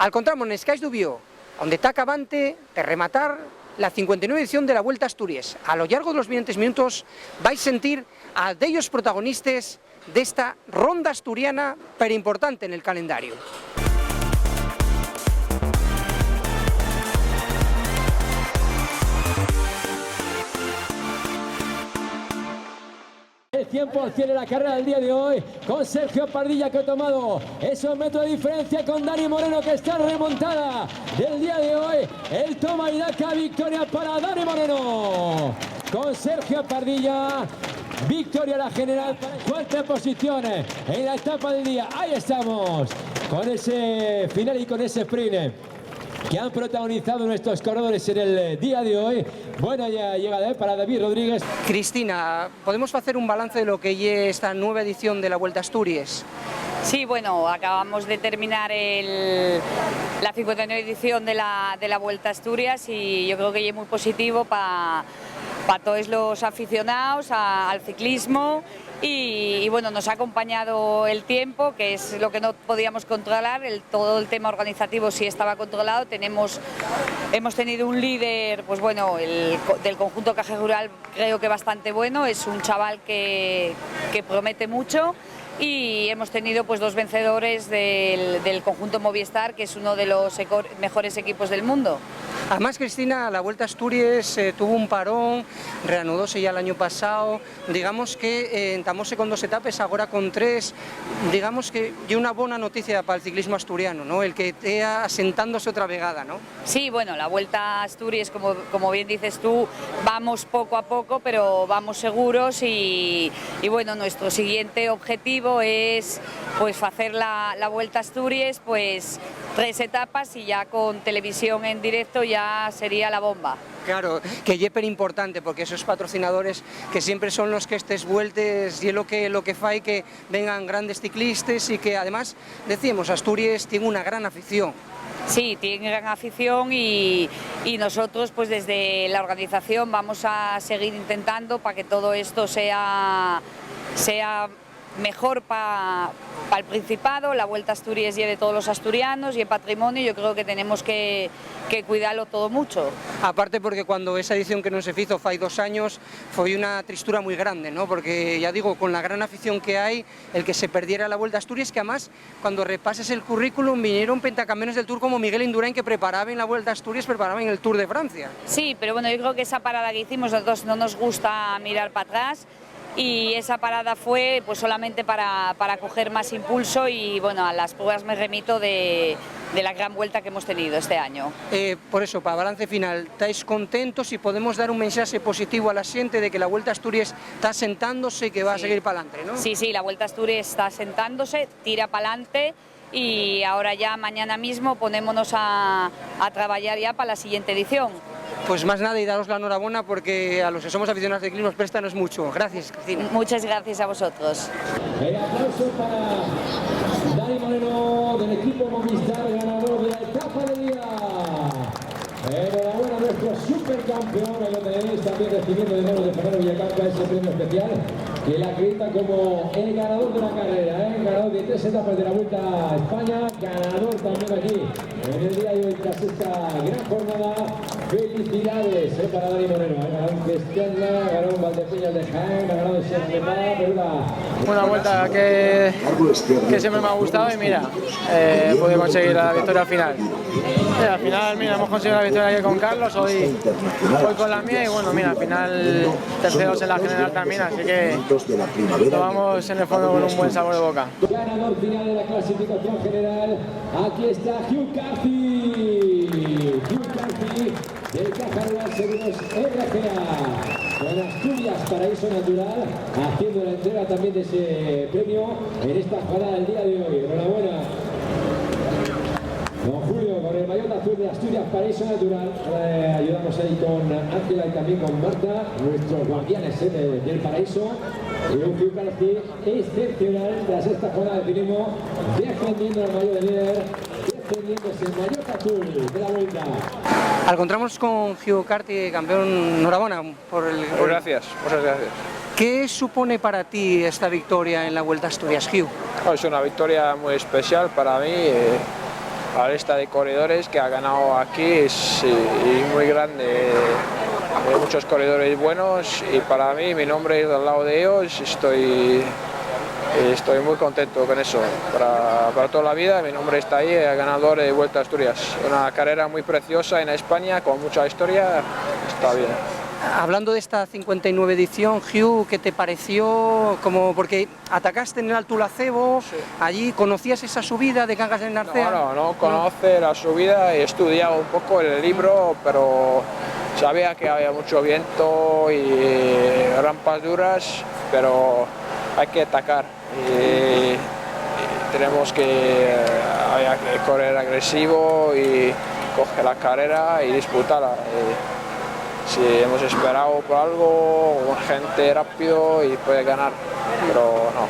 Encontramos en Escais d'Ubió, donde está acabante de rematar la 59 edición de la Vuelta a Asturias. A lo largo de los siguientes minutos vais a sentir a de ellos protagonistas de esta ronda asturiana, pero importante en el calendario. El tiempo tiene la carrera del día de hoy con Sergio Pardilla, que ha tomado esos metros de diferencia con Dani Moreno, que está remontada del día de hoy. El toma y daca, victoria para Dani Moreno con Sergio Pardilla. Victoria la general, cuarta posición en la etapa del día. Ahí estamos con ese final y con ese sprint que han protagonizado nuestros corredores en el día de hoy. Buena llegada para David Rodríguez. Cristina, ¿podemos hacer un balance de lo que es esta nueva edición de la Vuelta a Asturias? Sí, bueno, acabamos de terminar la 59 edición de la Vuelta a Asturias y yo creo que es muy positivo para todos los aficionados al ciclismo. Y bueno, nos ha acompañado el tiempo, que es lo que no podíamos controlar. Todo el tema organizativo sí estaba controlado. Hemos tenido un líder, pues bueno, del conjunto Caja Rural, creo que bastante bueno. Es un chaval que promete mucho. Y hemos tenido pues dos vencedores del conjunto Movistar, que es uno de los mejores equipos del mundo. Además, Cristina, la Vuelta a Asturias tuvo un parón, reanudóse ya el año pasado, digamos que entamóse con 2 etapas, ahora con 3, digamos que es una buena noticia para el ciclismo asturiano, ¿no? El que esté asentándose otra vegada, ¿no? Sí, bueno, la Vuelta a Asturias, como bien dices tú, vamos poco a poco, pero vamos seguros y bueno, nuestro siguiente objetivo es pues hacer la Vuelta a Asturias, pues 3 etapas y ya con televisión en directo ya sería la bomba. Claro, que es súper importante porque esos patrocinadores que siempre son los que estés vueltes y lo que fai que vengan grandes ciclistas y que además, decíamos, Asturias tiene una gran afición. Sí, tiene gran afición y nosotros pues desde la organización vamos a seguir intentando para que todo esto sea mejor para el Principado. La Vuelta a Asturias y de todos los asturianos y el patrimonio, yo creo que tenemos que cuidarlo todo mucho. Aparte porque cuando esa edición que no se hizo fai 2 años fue una tristura muy grande, ¿no? Porque ya digo, con la gran afición que hay, el que se perdiera la Vuelta a Asturias, que además cuando repases el currículum vinieron pentacampeones del Tour como Miguel Indurain, que preparaban la Vuelta a Asturias, preparaban el Tour de Francia. Sí, pero bueno, yo creo que esa parada que hicimos nosotros no nos gusta mirar para atrás. Y esa parada fue pues solamente para coger más impulso y bueno, a las pruebas me remito de la gran vuelta que hemos tenido este año. Por eso, para balance final, ¿estáis contentos y podemos dar un mensaje positivo a la gente de que la Vuelta a Asturias está sentándose y que va a seguir para adelante, ¿no? Sí, sí, la Vuelta a Asturias está sentándose, tira para adelante y ahora ya mañana mismo ponémonos a trabajar ya para la siguiente edición. Pues más nada y daros la enhorabuena porque a los que somos aficionados de ciclismo os préstanos mucho. Gracias, Cristina. Muchas gracias a vosotros. El aplauso para Dani Moreno del equipo Movistar, ganador de la etapa del día. Enhorabuena a nuestro supercampeón, ahí lo tenéis, también recibiendo de manos de Fernando Villacampa ese premio especial que le acredita como el ganador de la carrera, ganador de 3 etapas de la Vuelta a España, ganador también aquí en el día de hoy tras esta gran jornada. Felicidades para Dani Moreno, ganador en Cristiana, ganador en Valdepeñas de Jaén, ganador en Sierra Nevada, Perula. Una vuelta que siempre me ha gustado y mira, pude conseguir la victoria al final. Al final, mira, hemos conseguido la victoria ayer con Carlos, hoy con la mía y bueno, mira, al final terceros en la general también, así que lo vamos en el fondo con un buen sabor de boca. Ganador final de la clasificación general, aquí está Hugh Carthy. Hugh Carthy del Caja Rural Seguros RGA. Con Asturias Paraíso Natural, haciendo la entrega también de ese premio en esta jornada del día de hoy. Enhorabuena. Don Julio, con el maillot azul de Asturias Paraíso Natural, ayudamos ahí con Ángela y también con Marta, nuestros guardianes del paraíso. Y un Hugh Carthy excepcional tras esta jornada de ciclismo, defendiendo el maillot de líder, defendiéndose el maillot azul de la vuelta. Encontramos con Hugh Carthy, campeón. Enhorabuena por el... Pues gracias, muchas gracias. ¿Qué supone para ti esta victoria en la Vuelta a Asturias, Hugh? Es una victoria muy especial para mí. la lista de corredores que ha ganado aquí es muy grande. Hay muchos corredores buenos y para mí mi nombre es al lado de ellos. Estoy muy contento con eso. Para toda la vida mi nombre está ahí, el ganador de Vuelta a Asturias. Una carrera muy preciosa en España, con mucha historia, está bien. Hablando de esta 59 edición, Hugh, ¿qué te pareció? Porque atacaste en el Alto Lacebo, sí. Allí, ¿conocías esa subida de Cangas del Narcea? No conoce la subida, he estudiado un poco el libro, pero sabía que había mucho viento y rampas duras, pero hay que atacar. Y tenemos que correr agresivo y coger la carrera y disputarla. Si hemos esperado por algo, gente rápido y puede ganar, pero no,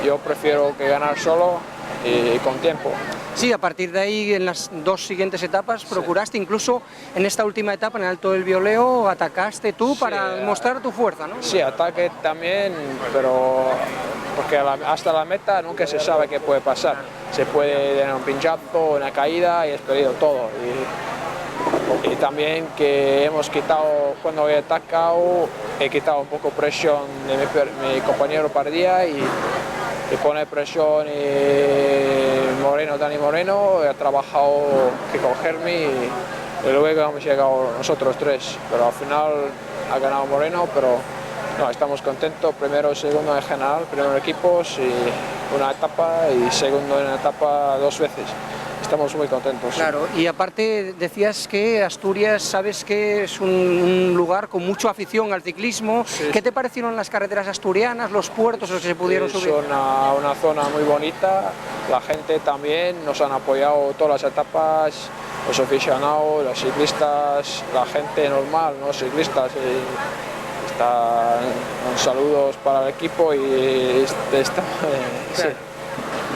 yo prefiero que ganar solo y con tiempo. Sí, a partir de ahí en las dos siguientes etapas procuraste, incluso en esta última etapa, en el Alto del Violeo, atacaste tú para mostrar tu fuerza, ¿no? Sí, ataque también, pero porque hasta la meta nunca se sabe qué puede pasar. Se puede tener un pinchazo, una caída y has perdido todo. Y también que hemos quitado, cuando he atacado, he quitado un poco presión de mi compañero Pardilla y pone presión Dani Moreno, ha trabajado que cogerme y luego hemos llegado nosotros tres, pero al final ha ganado Moreno, pero no, estamos contentos, primero y segundo en general, primero equipos y una etapa y segundo en etapa 2 veces. Estamos muy contentos. Claro, y aparte decías que Asturias, sabes que es un lugar con mucha afición al ciclismo. Sí. ¿Qué te parecieron las carreteras asturianas, los puertos a los que se pudieron subir? Es una zona muy bonita, la gente también, nos han apoyado todas las etapas, los aficionados, los ciclistas, la gente normal, no ciclistas. Saludos para el equipo y sí.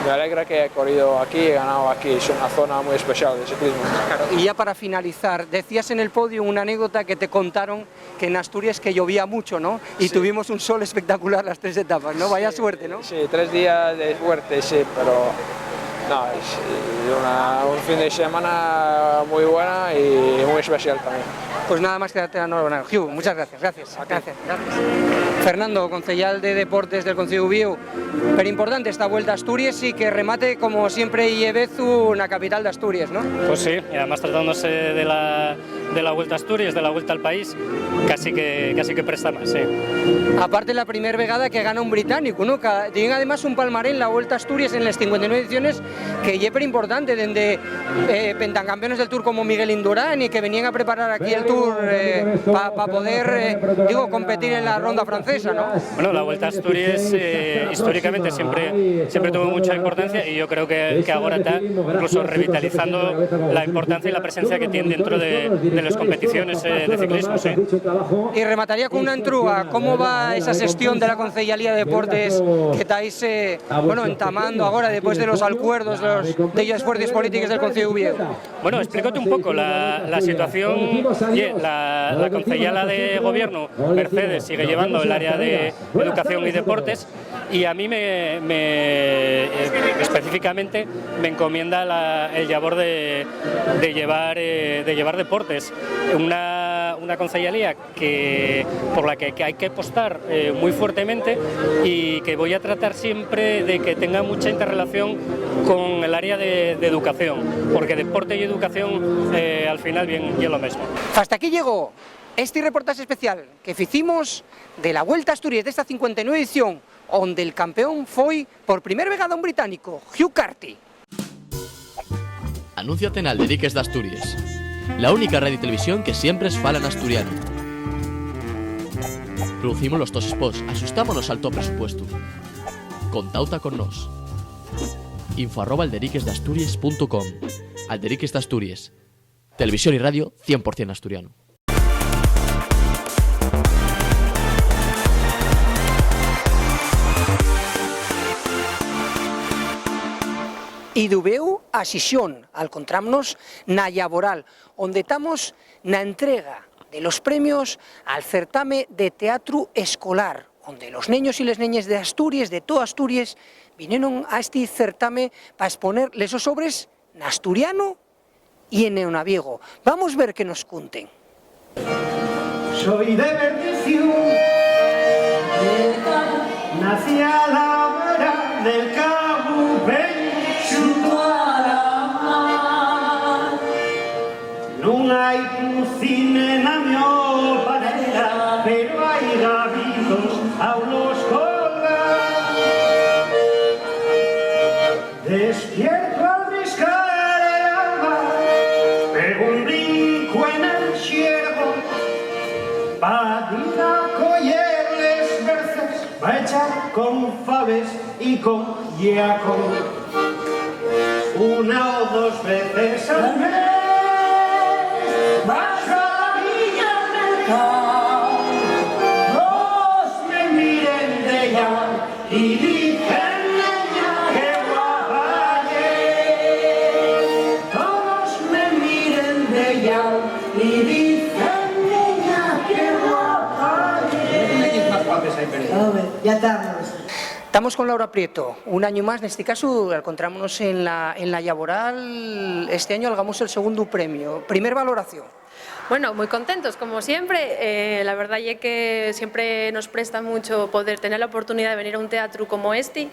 Me alegra que he corrido aquí, he ganado aquí, es una zona muy especial de ciclismo. Claro, y ya para finalizar, decías en el podio una anécdota que te contaron que en Asturias que llovía mucho, ¿no? Y sí. Tuvimos un sol espectacular las 3 etapas, ¿no? Vaya suerte, ¿no? Sí, 3 días de suerte, sí, pero no, es un fin de semana muy buena y muy especial también. Pues nada más que darte la enhorabuena. Hugh, muchas gracias. Gracias. Fernando, concejal de Deportes del Concello de Ubieu, pero importante esta Vuelta a Asturias y que remate como siempre Illebezu, la capital de Asturias, ¿no? Pues sí, y además tratándose de la Vuelta a Asturias, de la Vuelta al país, casi que presta más, sí. Aparte la primera vegada que gana un británico, ¿no? Tiene además un palmarés en la Vuelta a Asturias en las 59 ediciones que es importante, desde pentacampeones del Tour como Miguel Indurain y que venían a preparar aquí el Tour para poder, competir en la ronda francesa, ¿no? Bueno, la Vuelta a Asturias históricamente siempre tuvo mucha importancia y yo creo que ahora está incluso revitalizando la importancia y la presencia que tiene dentro de las competiciones de ciclismo, sí. Y remataría con una entrúa, ¿cómo va esa gestión de la Concellería de Deportes que estáis entamando ahora después de los acuerdos de los esfuerzos políticos del Concello de Ubieu? Bueno, explícate un poco la situación. La concejala de Gobierno, Mercedes, sigue llevando el área de Educación y Deportes y a mí específicamente me encomienda el labor de llevar deportes. Una concejalía por la que hay que apostar muy fuertemente y que voy a tratar siempre de que tenga mucha interrelación con el área de educación, porque deporte y educación al final bien lo mismo. Hasta aquí llegó este reportaje especial que hicimos de la Vuelta a Asturias de esta 59 edición, donde el campeón fue por primera vegada un británico, Hugh Carty. Anúnciate en Alderiques d'Asturias, la única radio y televisión que siempre es fala en asturiano. Producimos los 2 spots, asustámonos al top presupuesto. Contauta con nos. info@alderiquesdasturias.com. Alderiques d'Asturias. Televisión y radio 100% asturiano. Y de Ubieu a Xixón, encontramos na Laboral, donde estamos na entrega de los premios al certame de teatro escolar, donde los niños y las niñas de Asturias, de toda Asturias, vinieron a este certame para exponer les sus obras en asturiano y en neonaviego. Vamos a ver qué nos cuenten. Soy de Berticio, nací a la vera del Cabo junto a la mar. Non hai un cine na miña panera, pero hai gavitos a unos colgar. Despierto al riscar el alba, pego un brinco en el ciervo, para ir a collerles verces, va a echar con faves y con giaco. Una o dos veces al mes vas a la viña del mercado, todos me miren de ya y dicen niña que guapa es. Todos me miren de ya y dicen niña que guapa es. Ya estamos. Estamos con Laura Prieto, un año más, en este caso encontrámonos en la Laboral. Este año algamos el segundo premio. Primer valoración. Bueno, muy contentos, como siempre. La verdad es que siempre nos presta mucho poder tener la oportunidad de venir a un teatro como este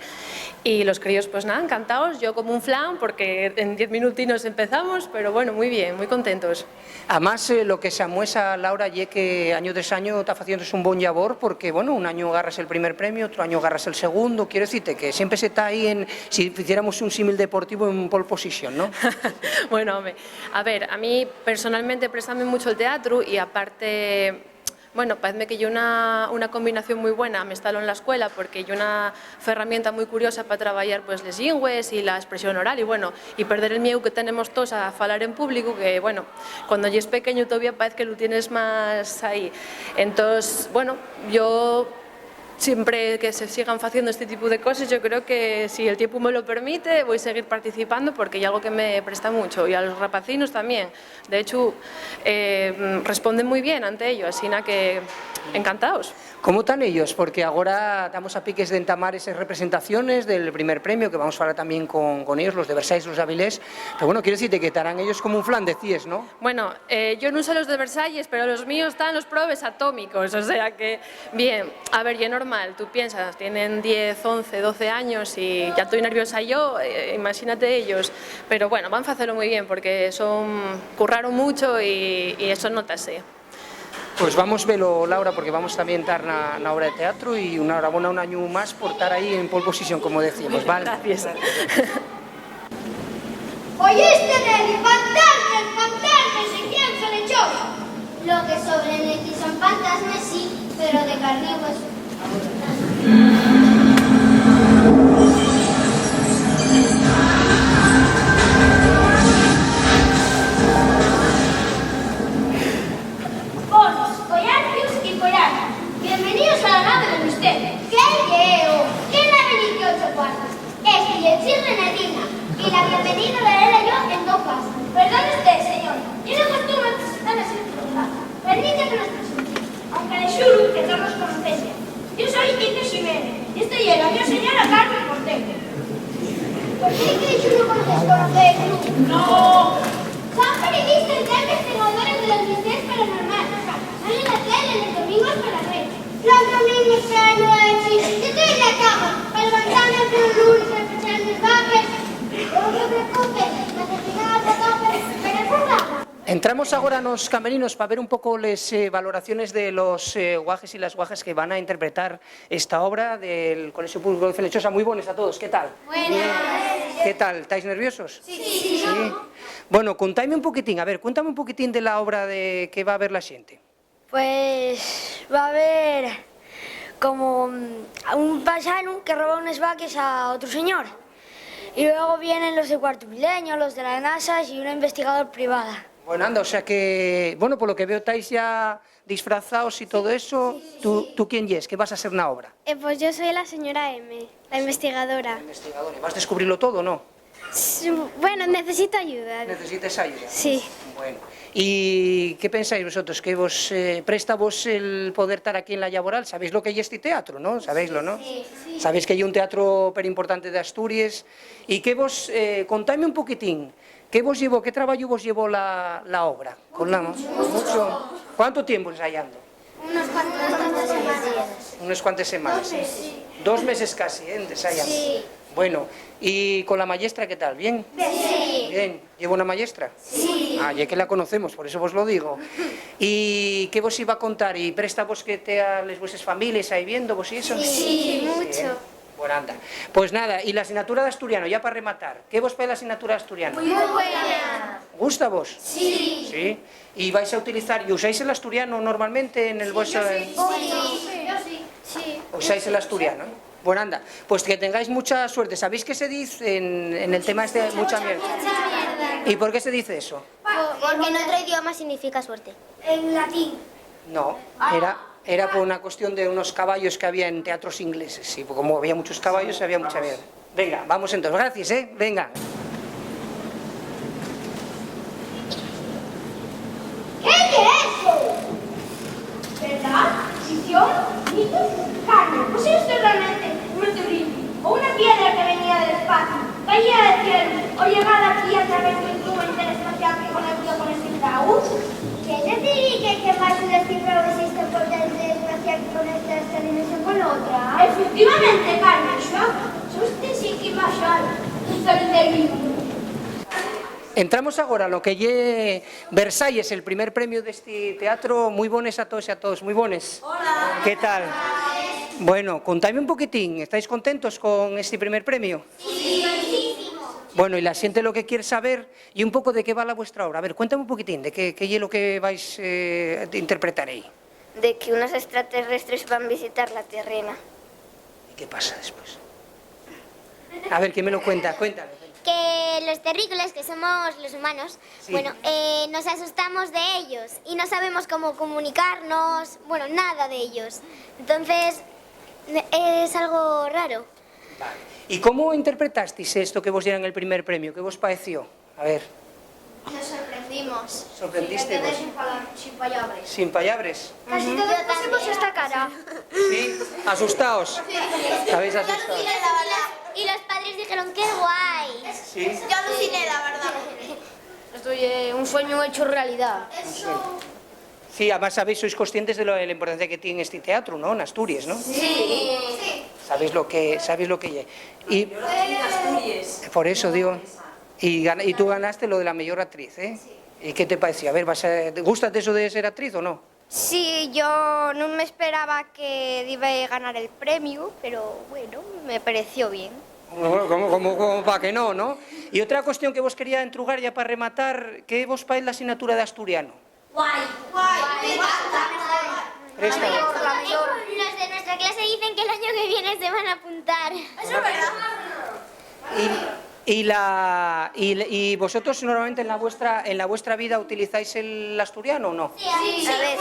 y los críos, pues nada, encantados. Yo como un flan, porque en 10 minutinos empezamos, pero bueno, muy bien, muy contentos. Además, lo que se amuesa, Laura, es que año tras año está haciendo un buen labor, porque bueno, un año agarras el primer premio, otro año agarras el segundo. Quiero decirte que siempre se está ahí en, si hiciéramos un símil deportivo, en pole position, ¿no? Bueno, hombre, a ver, a mí personalmente préstame mucho el teatro y aparte, bueno, parece que hay una combinación muy buena, me instalo en la escuela porque hay una herramienta muy curiosa para trabajar pues les lingües y la expresión oral y bueno, y perder el miedo que tenemos todos a hablar en público, que bueno, cuando ya es pequeño todavía parece que lo tienes más ahí. Entonces, bueno, yo siempre que se sigan haciendo este tipo de cosas, yo creo que si el tiempo me lo permite voy a seguir participando porque hay algo que me presta mucho y a los rapacinos también. De hecho, responden muy bien ante ello, así que encantados. ¿Cómo están ellos? Porque ahora estamos a piques de entamar esas representaciones del primer premio, que vamos a hablar también con ellos, los de Versalles, los de Avilés. Pero bueno, quiero decirte que estarán ellos como un flan, decías, ¿no? Bueno, yo no sé los de Versalles, pero los míos están los probes atómicos, o sea que, bien, a ver, y es normal, tú piensas, tienen 10, 11, 12 años y ya estoy nerviosa yo, imagínate ellos. Pero bueno, van a hacerlo muy bien porque curraron mucho y eso nótase. Pues vamos a verlo, Laura, porque vamos también a estar en la obra de teatro y una enhorabuena un año más por estar ahí en pole position, como decíamos, ¿vale? Gracias. Oíste, nene, fantasmas, ¿y quién se le echó? Lo que sobren aquí son fantasmas, sí, pero de carne y hueso. Bienvenidos a la nave del misterio. ¿Qué llevo? ¿Quién ha venido aquí 8 cuartos? Es que yo soy Renatina y la bienvenida la era yo en 2 pasos. Perdone usted, señor. Yo no costumo presentar así en lugar. Permite que nos presente, aunque le juro que no nos conocemos. Yo soy Inés Jiménez y esta es la mi señora Carmen Portero. ¿Por qué que yo no conoces? ¡No! Son periodistas ya investigadores de los misterios paranormales. Salen en la tele los domingos por la red. Los domingos traen noche. Yo estoy en la cama para levantarme el lunes a empezar mis vaques. No se preocupen, necesitamos a tope, pero es programa. Entramos ahora en los camerinos para ver un poco las valoraciones de los guajes y las guajas que van a interpretar esta obra del Colegio Público de Felechosa. Muy buenas a todos, ¿qué tal? Buenas. ¿Qué tal? ¿Estáis nerviosos? Sí. Bueno, contadme un poquitín, a ver, cuéntame un poquitín de la obra de que va a ver la gente. Pues va a haber como un paisano que roba unas vacas a otro señor. Y luego vienen los de Cuarto Milenio, los de la NASA y una investigadora privada. Bueno, anda, o sea que, bueno, por lo que veo estáis ya disfrazados y todo eso. Sí. ¿Tú quién es? ¿Qué vas a hacer en la obra? Pues yo soy la señora M, la investigadora. La investigadora. ¿Vas a descubrirlo todo o no? Bueno, necesito ayuda. ¿Necesitas ayuda? Sí. Bueno. ¿Y qué pensáis vosotros? ¿Que vos presta vos el poder estar aquí en la Laboral? ¿Sabéis lo que hay este teatro, no? ¿Sabéislo, no? Sí. Sabéis que hay un teatro pero importante de Asturias. Y que vos, contadme un poquitín, ¿Qué trabajo vos llevó la obra? Mucho. ¿Cuánto tiempo ensayando? Unas cuantas semanas. Sí. 2 meses casi, ensayando. Sí. Bueno, ¿y con la maestra qué tal? ¿Bien? Sí. Bien. ¿Lleva una maestra? Sí. Ah, ya que la conocemos, por eso vos lo digo. ¿Y qué vos iba a contar? ¿Y presta vos que te a las vuestras familias ahí viendo vos y eso? Sí, mucho. Bueno, anda. Pues nada, y la asignatura de asturiano, ya para rematar. ¿Qué vos para la asignatura de asturiano? Muy buena. ¿Gusta vos? Sí. Sí. ¿Y vais a utilizar, y usáis el asturiano normalmente en el vuestro... Sí. ¿Usáis el asturiano? Bueno, anda, pues que tengáis mucha suerte. ¿Sabéis qué se dice en el tema este? Mucha mierda. ¿Y por qué se dice eso? Porque en otro idioma significa suerte. En latín. No, era por una cuestión de unos caballos que había en teatros ingleses. Y como había muchos caballos, había mucha mierda. Venga, vamos entonces. Gracias, ¿eh? Venga. ¿Qué es eso? ¿Verdad? ¿Sisión? ¿Mitos? Carmen, pues esto es realmente un meteorito o una piedra que venía del espacio, caía del cielo o llegaba aquí a través de un tubo interespacial que conectó con este caos. ¿Quieres decir que más un descifrado existe por desgracia que conecta esta dimensión con la otra? Efectivamente, Carmen, usted sí que va a Entramos agora lo que lle Versalles, el primer premio deste teatro. Moi bones a todos e a todos, moi bones. Hola. Que tal? Bueno, contadme un poquitín, ¿estáis contentos con este primer premio? Sí. Bueno, y la xente lo que quiere saber y un pouco de qué va la vuestra obra. A ver, cuéntame un poquitín de qué lle lo que vais a interpretar aí. De que unos extraterrestres van a visitar la Tierra. ¿Y qué pasa después? A ver, ¿quién me lo cuenta? Cuéntame. Que los terrícolas, que somos los humanos, Sí. Nos asustamos de ellos y no sabemos cómo comunicarnos, nada de ellos. Entonces, es algo raro. Vale. ¿Y cómo interpretasteis esto que vos dieran el primer premio? ¿Qué vos pareció? A ver. Nos sorprendimos. ¿Sorprendiste vos? Sin palabras. ¿Sin palabras? Casi todos pusimos esta cara. ¿Sí? ¿Asustados? ¿Estabais asustados? Y los padres dijeron que guay. ¿Sí? Yo aluciné, la verdad. Estoy un sueño hecho realidad. Sí, además sabéis, sois conscientes de la importancia que tiene este teatro, ¿no? En Asturias, ¿no? Sí. Sabéis lo que lle. Y por eso digo, y tú ganaste lo de la mejor actriz, ¿eh? ¿Y qué te parecía? A ver, ¿gustas eso de ser actriz o no? Sí, yo no me esperaba que iba a ganar el premio, pero bueno, me pareció bien. Como para que no, ¿no? Y otra cuestión que vos quería entrugar ya para rematar, ¿qué vos país la asignatura de asturiano? Guay. Presta. Los de nuestra clase dicen que el año que viene se van a apuntar. Eso es verdad. ¿Y vosotros normalmente en la vuestra vida utilizáis el asturiano o no? Sí, alguna vez.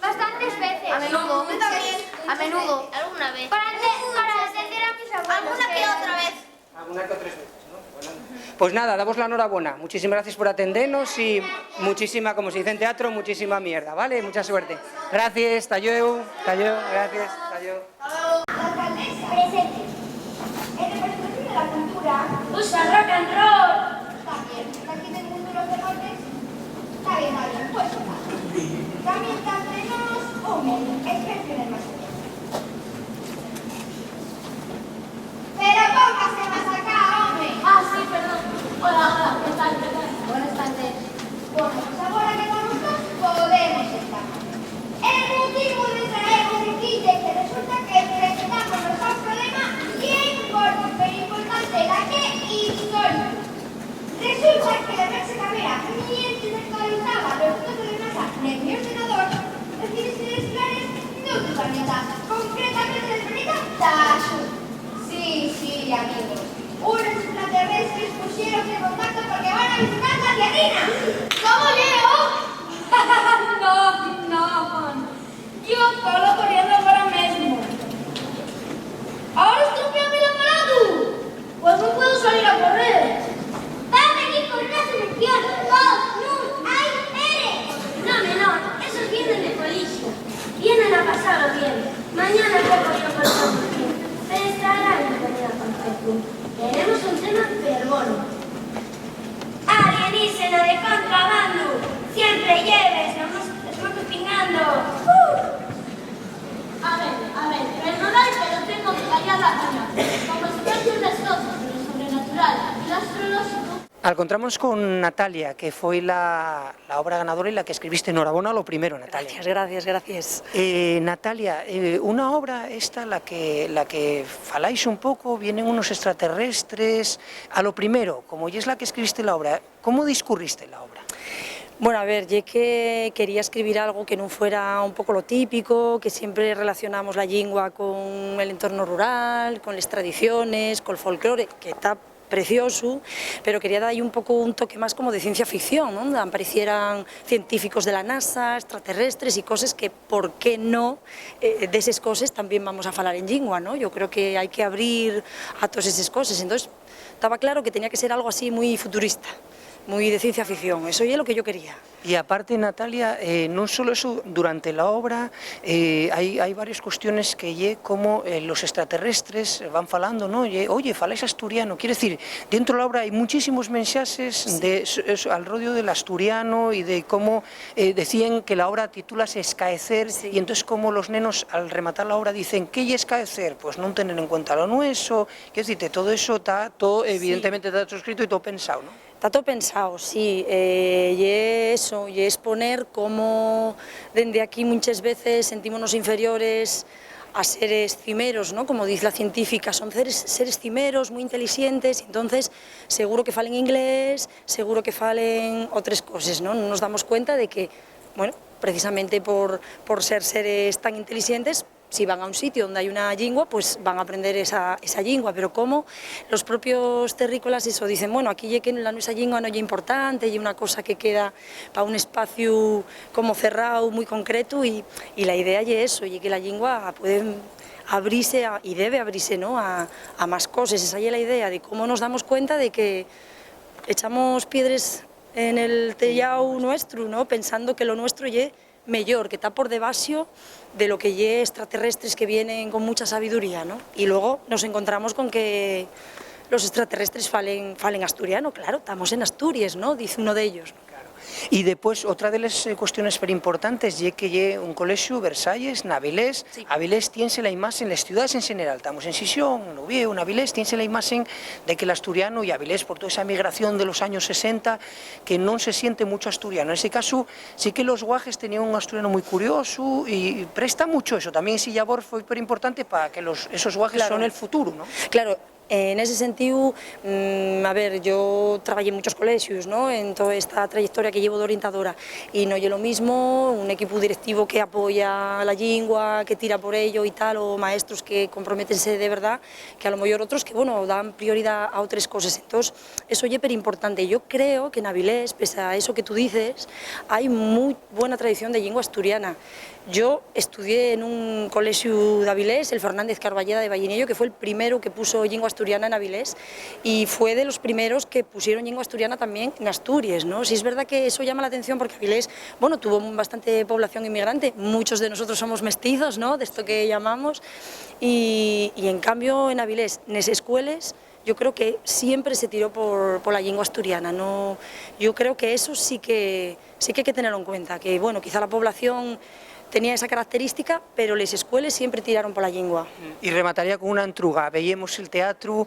Bastantes veces. A menudo. Yo también. A menudo. Alguna vez. Para atender a mis abuelos. Alguna que otra vez. Alguna que otras veces, ¿no? Bueno, pues nada, damos la enhorabuena. Muchísimas gracias por atendernos y muchísima, como se dice en teatro, muchísima mierda, ¿vale? Mucha suerte. Gracias, Talleu, gracias, Talleu. La alcaldesa. Presente. En representación de la cultura. ¡Usa rock and roll! También. Aquí del mundo de los deportes. Está bien. Pues está. También está entre nos Homer, experto en el máster. Pero póngase más acá, hombre. Ah, sí, perdón. Hola, ¿qué tal? Buenas tardes. Bueno, pues ahora que estamos todos, podemos estar. El motivo de traernos aquí es que resulta que presentamos nuestro problema bien importante, la que histórico. Resulta que la Rex Camera, mientras actualizaba los datos de masa de mi ordenador, recibe señales claras no totalmente vaya vacuna, como experto en las cosas de lo sobrenatural y lo astrológico. Encontramos con Natalia, que foi la obra ganadora y la que escribiste. Enhorabuena lo primero, Natalia. Gracias. Natalia, una obra esta, la que faláis un poco, vienen unos extraterrestres. A lo primero, como ya es la que escribiste la obra, ¿cómo discurriste la obra? Bueno, a ver, yo que quería escribir algo que no fuera un poco lo típico, que siempre relacionamos la lingua con el entorno rural, con las tradiciones, con el folclore, que está precioso, pero quería dar ahí un poco un toque más como de ciencia ficción, ¿no? Donde aparecieran científicos de la NASA, extraterrestres y cosas que, ¿por qué no? De esas cosas también vamos a falar en lingua, ¿no? Yo creo que hay que abrir a todas esas cosas, entonces estaba claro que tenía que ser algo así muy futurista, muy de ciencia ficción, eso es lo que yo quería. Y aparte, Natalia, no solo eso, durante la obra hay varias cuestiones que como los extraterrestres van falando, ¿no? Oye, faláis asturiano, quiere decir, dentro de la obra hay muchísimos mensajes al rollo del asturiano y de cómo decían que la obra titúlase Escaecer, y entonces como los nenos al rematar la obra dicen, ¿qué es escaecer? Pues no tener en cuenta lo nuestro, quiero decirte, todo eso está, todo evidentemente está todo escrito y todo pensado, ¿no? Está todo pensado, sí, y eso, y exponer cómo desde aquí muchas veces sentímonos inferiores a seres cimeros, ¿no? Como dice la científica, son seres cimeros muy inteligentes, entonces seguro que falen inglés, seguro que falen otras cosas, ¿no? No nos damos cuenta de que, bueno, precisamente por ser seres tan inteligentes, si van a un sitio donde hay una lingua, pues van a aprender esa lingua, pero como los propios terrícolas eso dicen, bueno, aquí ya que la nuestra lingua no es importante, y una cosa que queda para un espacio como cerrado, muy concreto, y la idea es eso, y que la lingua puede abrirse y debe abrirse, ¿no? a más cosas. Esa es la idea de cómo nos damos cuenta de que echamos piedras en el tellado nuestro, ¿no? Pensando que lo nuestro es mejor, que está por debajo de lo que es extraterrestres que vienen con mucha sabiduría, ¿no? Y luego nos encontramos con que los extraterrestres falen asturiano, claro, estamos en Asturias, ¿no? Dice uno de ellos. Y después, otra de las cuestiones súper importantes es que un colegio, Versalles, Avilés, sí. Avilés tiene la imagen, las ciudades en general, estamos en Sisión, en Oviedo, en Avilés, tiene la imagen de que el asturiano y Avilés, por toda esa migración de los años 60, que no se siente mucho asturiano. En ese caso, sí que los guajes tenían un asturiano muy curioso y presta mucho eso. También ese labor fue súper importante para que esos guajes claro. son el futuro, ¿no? Claro. En ese sentido, a ver, yo trabajé en muchos colegios, ¿no? En toda esta trayectoria que llevo de orientadora, y no es lo mismo un equipo directivo que apoya la lingua, que tira por ello y tal, o maestros que comprométense de verdad, que a lo mejor otros que, bueno, dan prioridad a otras cosas. Entonces, eso es súper importante. Yo creo que en Avilés, pese a eso que tú dices, hay muy buena tradición de lengua asturiana. Yo estudié en un colegio de Avilés, el Fernández Carballeda de Vallinello, que fue el primero que puso lengua asturiana en Avilés, y fue de los primeros que pusieron lengua asturiana también en Asturias, ¿no? Sí es verdad que eso llama la atención porque Avilés, bueno, tuvo bastante población inmigrante, muchos de nosotros somos mestizos, ¿no? De esto que llamamos, y en cambio en Avilés, en las escuelas, yo creo que siempre se tiró por la lengua asturiana, ¿no? Yo creo que eso sí que hay que tenerlo en cuenta, que bueno, quizá la población tenía esa característica, pero las escuelas siempre tiraron por la lengua. Y remataría con una entruga. Veíamos el teatro,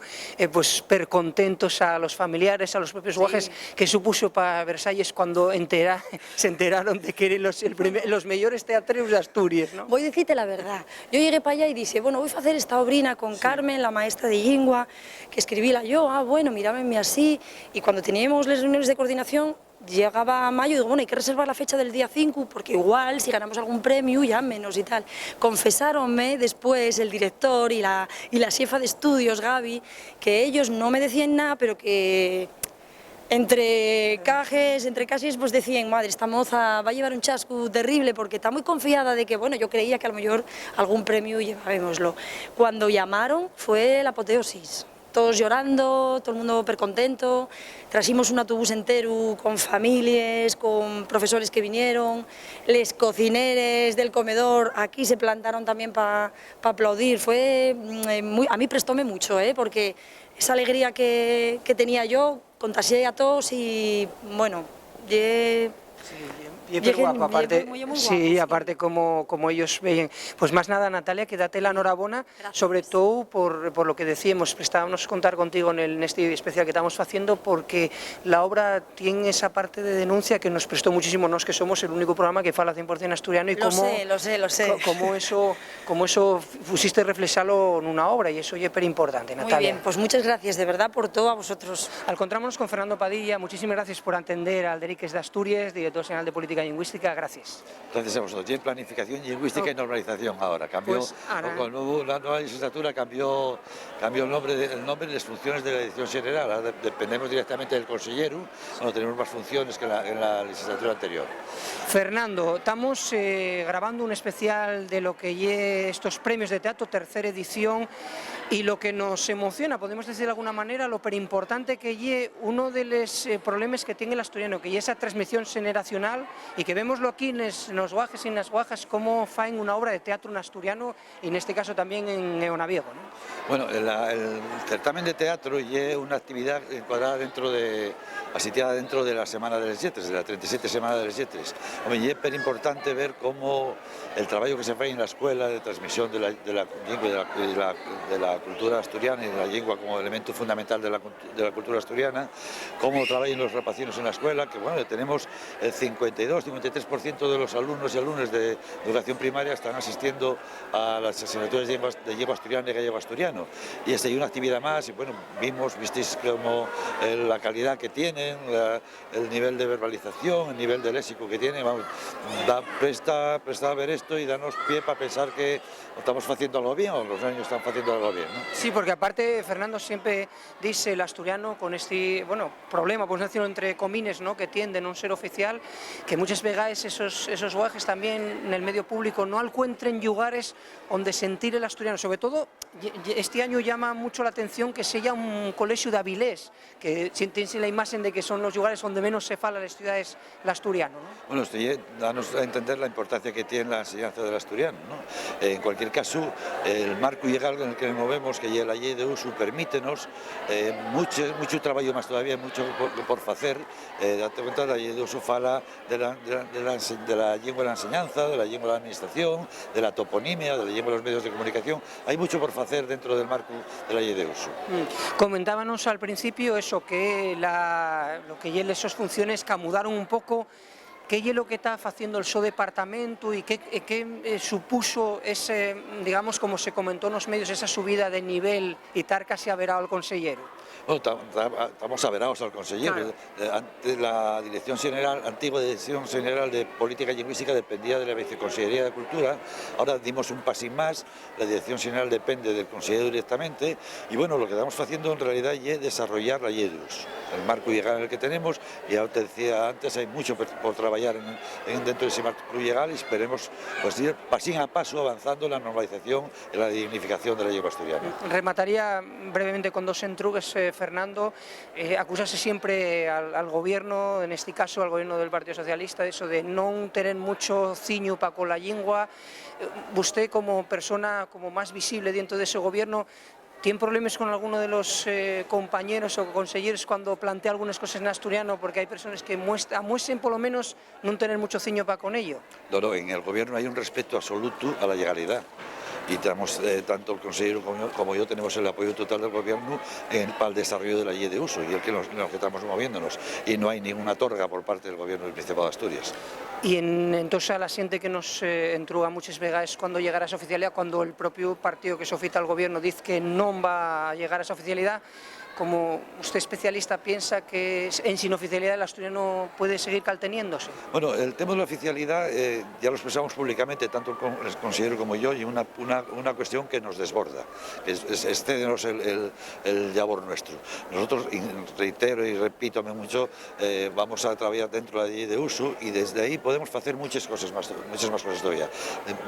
pues per contentos a los familiares, a los propios guajes, que supuso para Versalles cuando se enteraron de que eran los mejores teatreros de Asturias, ¿no? Voy a decirte la verdad. Yo llegué para allá y dije, bueno, voy a hacer esta obrina con Carmen, la maestra de lengua, que escribíla yo, bueno, mirábenme así, y cuando teníamos las reuniones de coordinación, llegaba a mayo y digo, bueno, hay que reservar la fecha del día 5 porque igual si ganamos algún premio ya menos y tal. Confesáronme después el director y la jefa de estudios, Gaby, que ellos no me decían nada, pero que entre cajes, pues decían, madre, esta moza va a llevar un chasco terrible porque está muy confiada de que, bueno, yo creía que a lo mejor algún premio llevábamoslo. Cuando llamaron fue la apoteosis. Todos llorando, todo el mundo súper contento, trajimos un autobús entero con familias, con profesores que vinieron, les cocineres del comedor aquí se plantaron también para aplaudir, a mí prestóme mucho, porque esa alegría que tenía yo contagié a todos y bueno, Guapo, aparte, sí, aparte como ellos ven. Pues más nada, Natalia, que date la enhorabona, sobre todo por lo que decíamos, estábamos contar contigo en este especial que estamos haciendo, porque la obra tiene esa parte de denuncia que nos prestó muchísimo, nos que somos el único programa que fala 100% asturiano, y lo sé. Como eso pusiste reflexarlo en una obra, y eso es súper importante, Natalia. Muy bien, pues muchas gracias de verdad por todo a vosotros. Encontrámonos con Fernando Padilla, muchísimas gracias por atender al Deriques de Asturias, director general de Política Lingüística, gracias. Gracias a vosotros. Y en planificación lingüística y normalización ahora. Cambió, pues con la nueva legislatura cambió el nombre y las funciones de la Dirección General. Ahora dependemos directamente del consejero, cuando tenemos más funciones que en la legislatura anterior. Fernando, estamos grabando un especial de lo que lle estos premios de teatro, tercera edición, y lo que nos emociona, podemos decir de alguna manera, lo importante que lle uno de los problemas que tiene el asturiano, que lle esa transmisión generacional, y que vemoslo aquí en los guajes y en las guajas, cómo faen una obra de teatro en asturiano, y en este caso también en Neonaviego, ¿no? Bueno, el certamen de teatro lle una actividad encuadrada asitiada dentro de la Semana de les Lletres, de la 37 Semana de les Lletres. Hombre, lle es importante ver cómo el trabajo que se hace en la escuela de transmisión de la lengua y de la cultura asturiana y de la lengua como elemento fundamental de la cultura asturiana, cómo trabajan los rapacinos en la escuela, que bueno, tenemos el 52-53% de los alumnos y alumnas de educación primaria están asistiendo a las asignaturas de lengua asturiana y gallego asturiano, y esta es una actividad más, y bueno, visteis como la calidad que tienen, el nivel de verbalización, el nivel de léxico que tienen, vamos, presta a ver esto y danos pie para pensar que estamos haciendo algo bien o los niños están haciendo algo bien, ¿no? Sí, porque aparte Fernando siempre dice el asturiano con este problema, pues decirlo entre comines, ¿no?, que tiende a no ser oficial, que muchas veces esos guajes también en el medio público no encuentren lugares donde sentir el asturiano. Sobre todo este año llama mucho la atención que sea un colegio de Avilés, que tiene la imagen de que son los lugares donde menos se fala en las ciudades el asturiano, ¿no? Bueno, esto danos a entender la importancia que tiene la enseñanza del asturiano, ¿no? En cualquier caso, el marco legal en el que nos movemos, que la ley de uso, permítenos mucho trabajo más todavía, mucho por hacer. Date cuenta, la ley de uso fala de la lengua de la enseñanza, de la lengua de la administración, de la toponimia, de la lengua de los medios de comunicación. Hay mucho por hacer dentro del marco de la ley de uso. Comentábamos al principio eso, que lo que lleve esas funciones camudaron un poco. ¿Qué es lo que está haciendo el su departamento y qué supuso ese, digamos, como se comentó en los medios, esa subida de nivel y estar casi averado al consejero? Bueno, estamos averados al consejero. Claro. La Dirección General, antigua Dirección General de Política Lingüística dependía de la Viceconsejería de Cultura. Ahora dimos un pasín más, la Dirección General depende del consejero directamente, y bueno, lo que estamos haciendo en realidad es desarrollar la IEDUS, el marco legal en el que tenemos, y ya te decía antes, hay mucho por trabajar dentro de ese marco legal, y esperemos pues ir pasín a paso avanzando en la normalización y la dignificación de la lengua asturiana. Remataría brevemente con dos entrugues, Fernando. Acusase siempre al gobierno, en este caso al gobierno del Partido Socialista, de eso de no tener mucho ciño para con la lengua. Usted, como persona como más visible dentro de ese gobierno, ¿tiene problemas con alguno de los compañeros o consejeros cuando plantea algunas cosas en asturiano? Porque hay personas que muestren por lo menos no tener mucho ciño para con ello. No, en el gobierno hay un respeto absoluto a la legalidad. Y tenemos, tanto el consejero como yo tenemos el apoyo total del gobierno para el desarrollo de la ley de uso, y el que nos estamos moviéndonos, y no hay ninguna torga por parte del gobierno del Principado de Asturias. Y entonces a la gente que nos entruga muchas veces cuando llegará a esa oficialidad, cuando el propio partido que sofita al gobierno dice que no va a llegar a esa oficialidad, como usted especialista piensa que en sin oficialidad el asturiano puede seguir calteniéndose. Bueno, el tema de la oficialidad ya lo expresamos públicamente, tanto el consejero como yo, y una cuestión que nos desborda, que excédenos el labor nuestro. Nosotros, reitero y repítome mucho, vamos a trabajar dentro de la ley de uso, y desde ahí podemos hacer muchas más cosas todavía.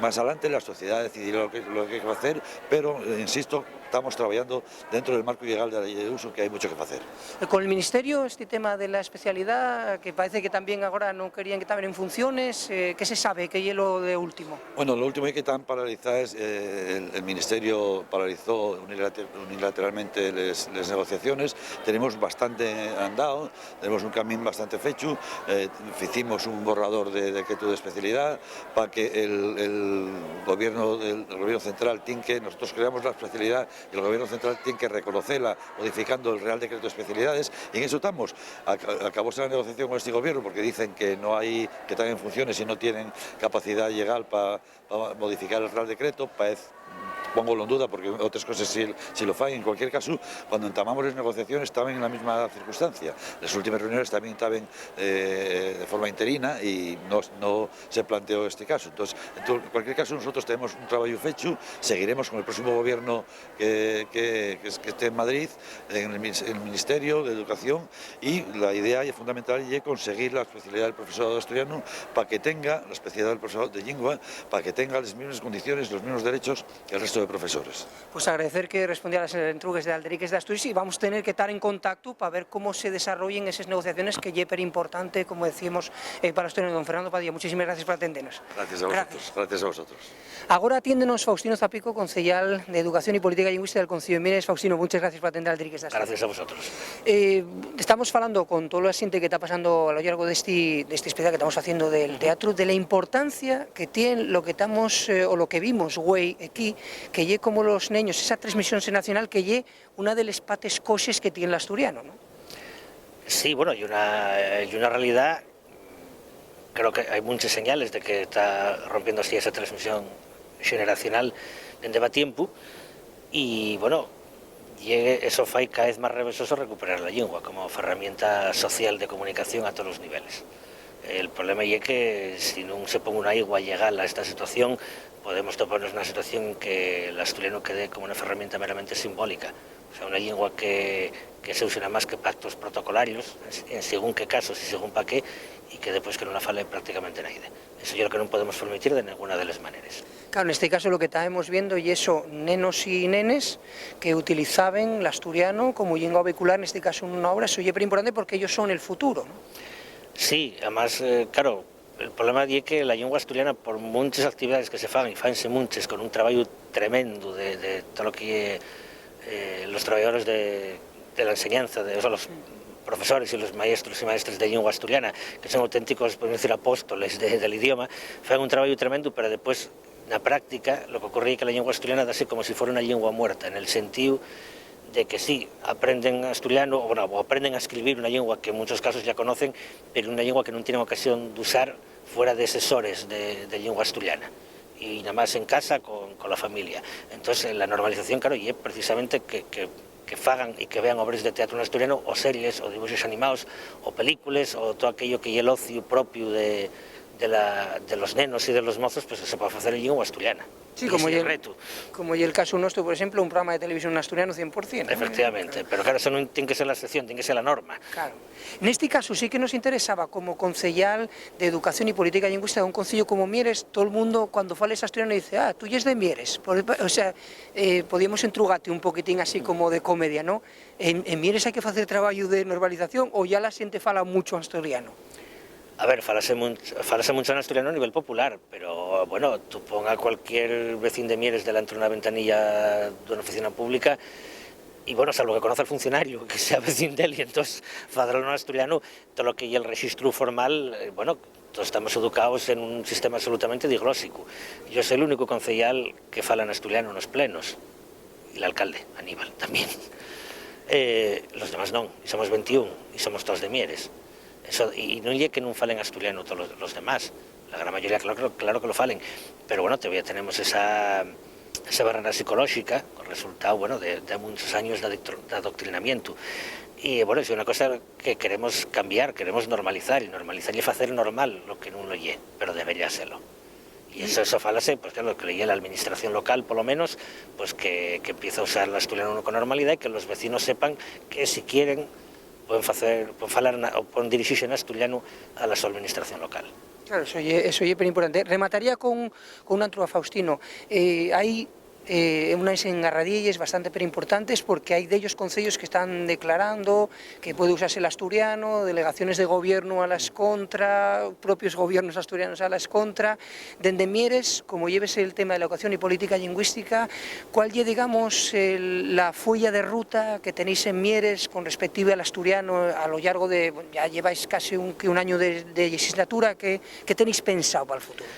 Más adelante la sociedad decidirá lo que hay que hacer, pero insisto, estamos trabajando dentro del marco legal de la ley de uso, que hay mucho que hacer. Con el Ministerio, este tema de la especialidad, que parece que también ahora no querían que estaban en funciones, ¿qué se sabe? ¿Qué es lo de último? Bueno, lo último que están paralizadas, el Ministerio paralizó unilateralmente las negociaciones, tenemos bastante andado, tenemos un camino bastante fecho, hicimos un borrador de decreto de especialidad para que el gobierno central tiene que, nosotros creamos la especialidad y el gobierno central tiene que reconocerla modificando el Real Decreto de Especialidades, y en eso estamos. Acabóse la negociación con este gobierno porque dicen que no hay, que están en funciones y no tienen capacidad legal para modificar el Real Decreto. Pongo en duda porque otras cosas sí lo fan. En cualquier caso, cuando entamamos las negociaciones estaban en la misma circunstancia. Las últimas reuniones también estaban de forma interina y no se planteó este caso. Entonces, en cualquier caso, nosotros tenemos un trabajo hecho, seguiremos con el próximo gobierno que esté en Madrid, en el Ministerio de Educación, y la idea fundamental es conseguir la especialidad del profesorado asturiano para que tenga la especialidad del profesorado de lengua, para que tenga las mismas condiciones, los mismos derechos que el resto de profesores. Pues agradecer que respondiera a las entrugues de Alderiques de Asturias, y vamos a tener que estar en contacto para ver cómo se desarrollen esas negociaciones, que es súper importante, como decimos, para Asturias. Don Fernando Padilla, muchísimas gracias por atendernos. Gracias a vosotros. Gracias a vosotros. Ahora atiéndenos Faustino Zapico, concejal de Educación y Política Lingüística del Concello de Mieres. Faustino, muchas gracias por atender a Alderiques de Asturias. Gracias a vosotros. Estamos hablando con todo lo asiente que está pasando a lo largo de este especial que estamos haciendo del teatro, de la importancia que tiene lo que estamos o lo que vimos güey aquí, que lle como los niños, esa transmisión nacional, que lle una de las pates cosas que tiene el asturiano, ¿no? Sí, bueno, y una realidad, creo que hay muchas señales de que está rompiendo así esa transmisión generacional desde va tiempo, y bueno, eso fai cada vez más revesoso recuperar la lengua como herramienta social de comunicación a todos los niveles. El problema es que si no se pone una igua legal a esta situación, podemos toparnos una situación en que el asturiano quede como una herramienta meramente simbólica, o sea, una lengua que se usa más que pactos protocolarios, en según qué casos y según para qué, y que después que no la fale prácticamente nadie. Eso yo lo que no podemos permitir de ninguna de las maneras. Claro, en este caso lo que estamos viendo y eso, nenos y nenes que utilizaban el asturiano como lengua vehicular, en este caso en una obra, eso es muy importante porque ellos son el futuro, ¿no? Sí, además, claro, el problema es que la lengua asturiana, por muchas actividades que se fan, y fanse muchas, con un trabajo tremendo de todo lo que los trabajadores de la enseñanza, o sea, los profesores y los maestros y maestras de lengua asturiana, que son auténticos, podemos decir, apóstoles del idioma, fan un trabajo tremendo, pero después, en la práctica, lo que ocurre es que la lengua asturiana da así como si fuera una lengua muerta, en el sentido de que sí, aprenden asturiano, o aprenden a escribir una lengua que en muchos casos ya conocen, pero una lengua que no tienen ocasión de usar fuera de asesores de lengua asturiana, y nada más en casa con la familia. Entonces la normalización, claro, y es precisamente que fagan y que vean obras de teatro en asturiano, o series, o dibujos animados, o películas, o todo aquello que es el ocio propio de los nenos y de los mozos, pues se puede hacer en lengua asturiana. Sí, como el caso nuestro, por ejemplo, un programa de televisión asturiano 100%. ¿no? Efectivamente, pero claro, eso no tiene que ser la excepción, tiene que ser la norma. Claro. En este caso sí que nos interesaba, como concejal de Educación y Política Lingüística de un concello como Mieres, todo el mundo cuando fales asturiano dice, tú ya es de Mieres. O sea, podíamos entrugarte un poquitín así como de comedia, ¿no? En Mieres hay que hacer trabajo de normalización, o ya la xente fala mucho asturiano. A ver, falase mucho en asturiano a nivel popular, pero bueno, tú ponga a cualquier vecino de Mieres delante de una ventanilla de una oficina pública y bueno, salvo que conoce al funcionario que sea vecino de él, y entonces fadralo en asturiano, todo lo que hay el registro formal, bueno, todos estamos educados en un sistema absolutamente diglósico. Yo soy el único concejal que fala en asturiano en los plenos, y el alcalde, Aníbal, también. Los demás no, y somos 21, y somos todos de Mieres. Eso, y no es que no falen asturiano todos los demás, la gran mayoría claro que lo falen, pero bueno, todavía tenemos esa barrera psicológica, con resultado bueno, de muchos años de adoctrinamiento. Y bueno, es una cosa que queremos cambiar, queremos normalizar, y hacer normal lo que no lo es, pero debería serlo. Y eso falase, pues claro, que le llegue a la administración local, por lo menos, pues que empiece a usar el asturiano con normalidad, y que los vecinos sepan que si quieren pueden dirigirse en asturiano a la su administración local. Claro, eso es muy importante. Remataría con una truca, Faustino. Hay unas engarradillas bastante importantes, porque hay de ellos concellos que están declarando que puede usarse el asturiano, delegaciones de gobierno a las contra, propios gobiernos asturianos a las contra. Dende Mieres, como lleves el tema de la educación y política lingüística, ¿cuál es, digamos, la folla de ruta que tenéis en Mieres con respecto al asturiano a lo largo de, ya lleváis casi un año de legislatura, ¿qué tenéis pensado para el futuro?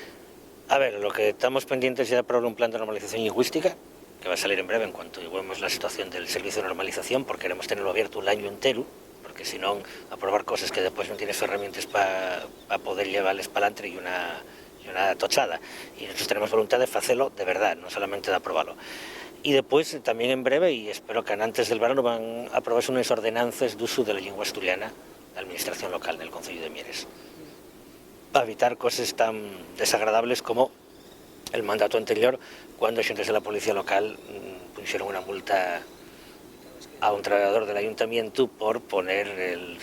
A ver, lo que estamos pendientes ya de aprobar un plan de normalización lingüística, que va a salir en breve en cuanto llevemos la situación del servicio de normalización, porque queremos tenerlo abierto un año entero, porque si no, aprobar cosas que después no tienes herramientas para poder llevarles para adelante y una tochada. Y nosotros tenemos voluntad de hacerlo de verdad, no solamente de aprobarlo. Y después, también en breve, y espero que antes del verano, van a aprobarse unas ordenanzas de uso de la lengua asturiana de la administración local del Concello de Mieres, para evitar cosas tan desagradables como el mandato anterior, cuando agentes de la policía local pusieron una multa a un trabajador del ayuntamiento por poner el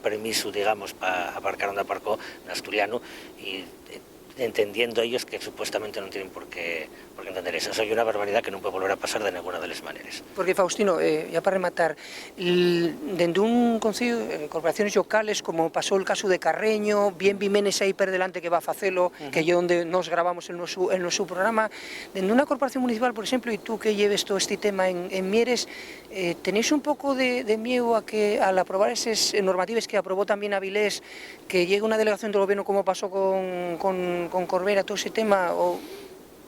permiso, digamos, para aparcar donde aparcó en asturiano, y entendiendo ellos que supuestamente no tienen por qué entender eso. Eso es una barbaridad que no puede volver a pasar de ninguna de las maneras. Porque, Faustino, ya para rematar, dentro de un concello, corporaciones locales, como pasó el caso de Carreño, bien Vimenes ahí per delante que va a facelo, que yo donde nos grabamos en nuestro programa, dentro de una corporación municipal, por ejemplo, y tú que lleves todo este tema en Mieres, ¿tenéis un poco de miedo a que al aprobar esas normativas que aprobó también Avilés, que llegue una delegación del gobierno como pasó con Corbera, todo ese tema, o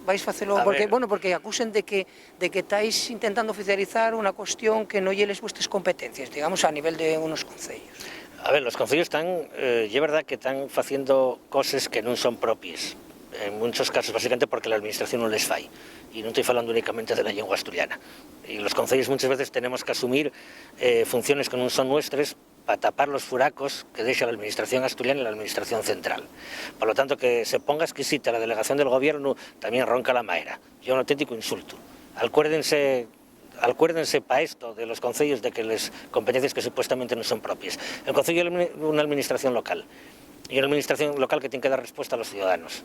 vais a hacerlo? Porque acusen de que estáis intentando oficializar una cuestión que no lleves vuestras competencias, digamos, a nivel de unos concellos. A ver, los concellos están, es verdad que están haciendo cosas que no son propias, en muchos casos básicamente porque la administración no les fai, y no estoy hablando únicamente de la lengua asturiana, y los concellos muchas veces tenemos que asumir funciones que no son nuestras para tapar los furacos que deja la administración asturiana y la administración central. Por lo tanto, que se ponga exquisita la delegación del gobierno también ronca la maera. Es un auténtico insulto. Acuérdense para esto de los concellos de que las competencias que supuestamente no son propias. El concello es una administración local, y una administración local que tiene que dar respuesta a los ciudadanos.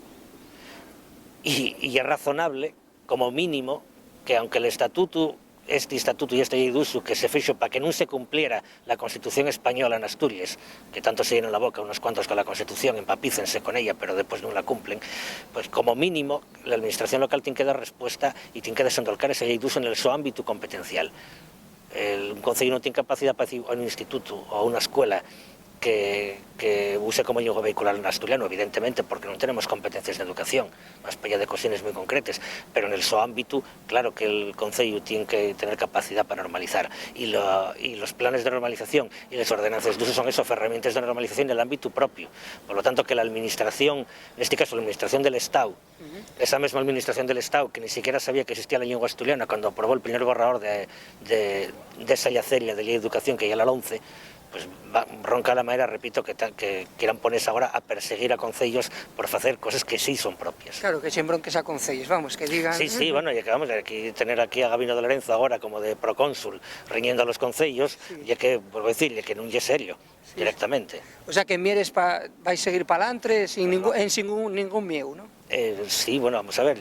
Y es razonable, como mínimo, que aunque el estatuto y esta ley de uso que se fixo para que non se cumpliera la Constitución española en Asturias, que tanto se llenan la boca unos cuantos con la Constitución, empapícense con ella, pero después no la cumplen, pues como mínimo la administración local tiene que dar respuesta y tiene que desendolcar esa ley de uso en el su ámbito competencial. Un concello no tiene capacidad para decir a un instituto o a una escuela que use como lengua vehicular en asturiano, evidentemente, porque no tenemos competencias de educación, más allá de cuestiones muy concretas, pero en el su ámbito, claro que el concello tiene que tener capacidad para normalizar, y los planes de normalización y las ordenanzas de uso son esas herramientas de normalización del ámbito propio. Por lo tanto, que la administración, en este caso la administración del Estado, esa misma administración del Estado, que ni siquiera sabía que existía la lengua asturiana cuando aprobó el primer borrador de esa yaceria de ley de educación, que ya la 11, pues ronca la maera, repito, que quieran ponerse ahora a perseguir a concellos por hacer cosas que sí son propias. Claro, que siempre bronques a concellos, vamos, que digan... Sí, bueno, y acabamos de tener aquí a Gabino de Lorenzo ahora como de procónsul riñendo a los concellos, ya que, vuelvo a decirle, que no es serio, directamente. O sea que en Mieres vais a seguir para adelante sin ningún miedo, ¿no? Sí, bueno, vamos a ver,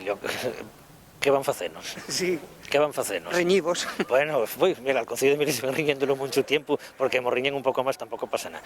¿qué van a hacernos? Sí. ¿Qué van a hacernos? Reñivos. Bueno, mira, al Concello de Mieres se ven riñéndolo mucho tiempo, porque hemos riñen un poco más, tampoco pasa nada.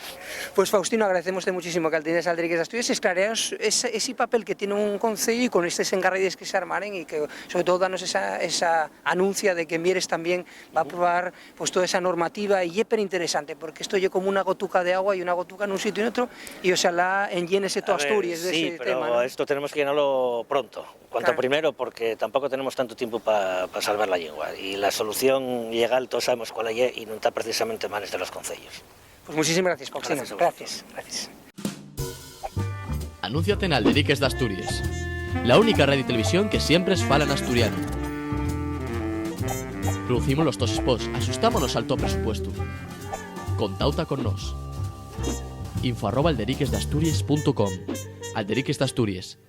Pues Faustino, agradecemos muchísimo que Altinés Alderiques de Asturias esclarearos ese papel que tiene un concello y con estos engarrides que se armaren, y que sobre todo danos esa anuncia de que Mieres también va a aprobar pues toda esa normativa, y es súper interesante, porque esto es como una gotuca de agua y una gotuca en un sitio y en otro, y ojalá enllénese todo Asturias de ese tema. Sí, pero esto tenemos que llenarlo pronto, cuanto primero, porque tampoco tenemos tanto tiempo para salvar la lengua, y la solución legal todos sabemos cuál es y no está precisamente en manos de los concellos. Pues muchísimas gracias, Faustino. Gracias. Anúnciate en Alderiques de Asturias, la única radio y televisión que siempre es fala en asturiano. Producimos los dos spots, asustámonos al top presupuesto. Contauta con nos. info@alderiquesdeasturias.com. Alderiques de Asturias,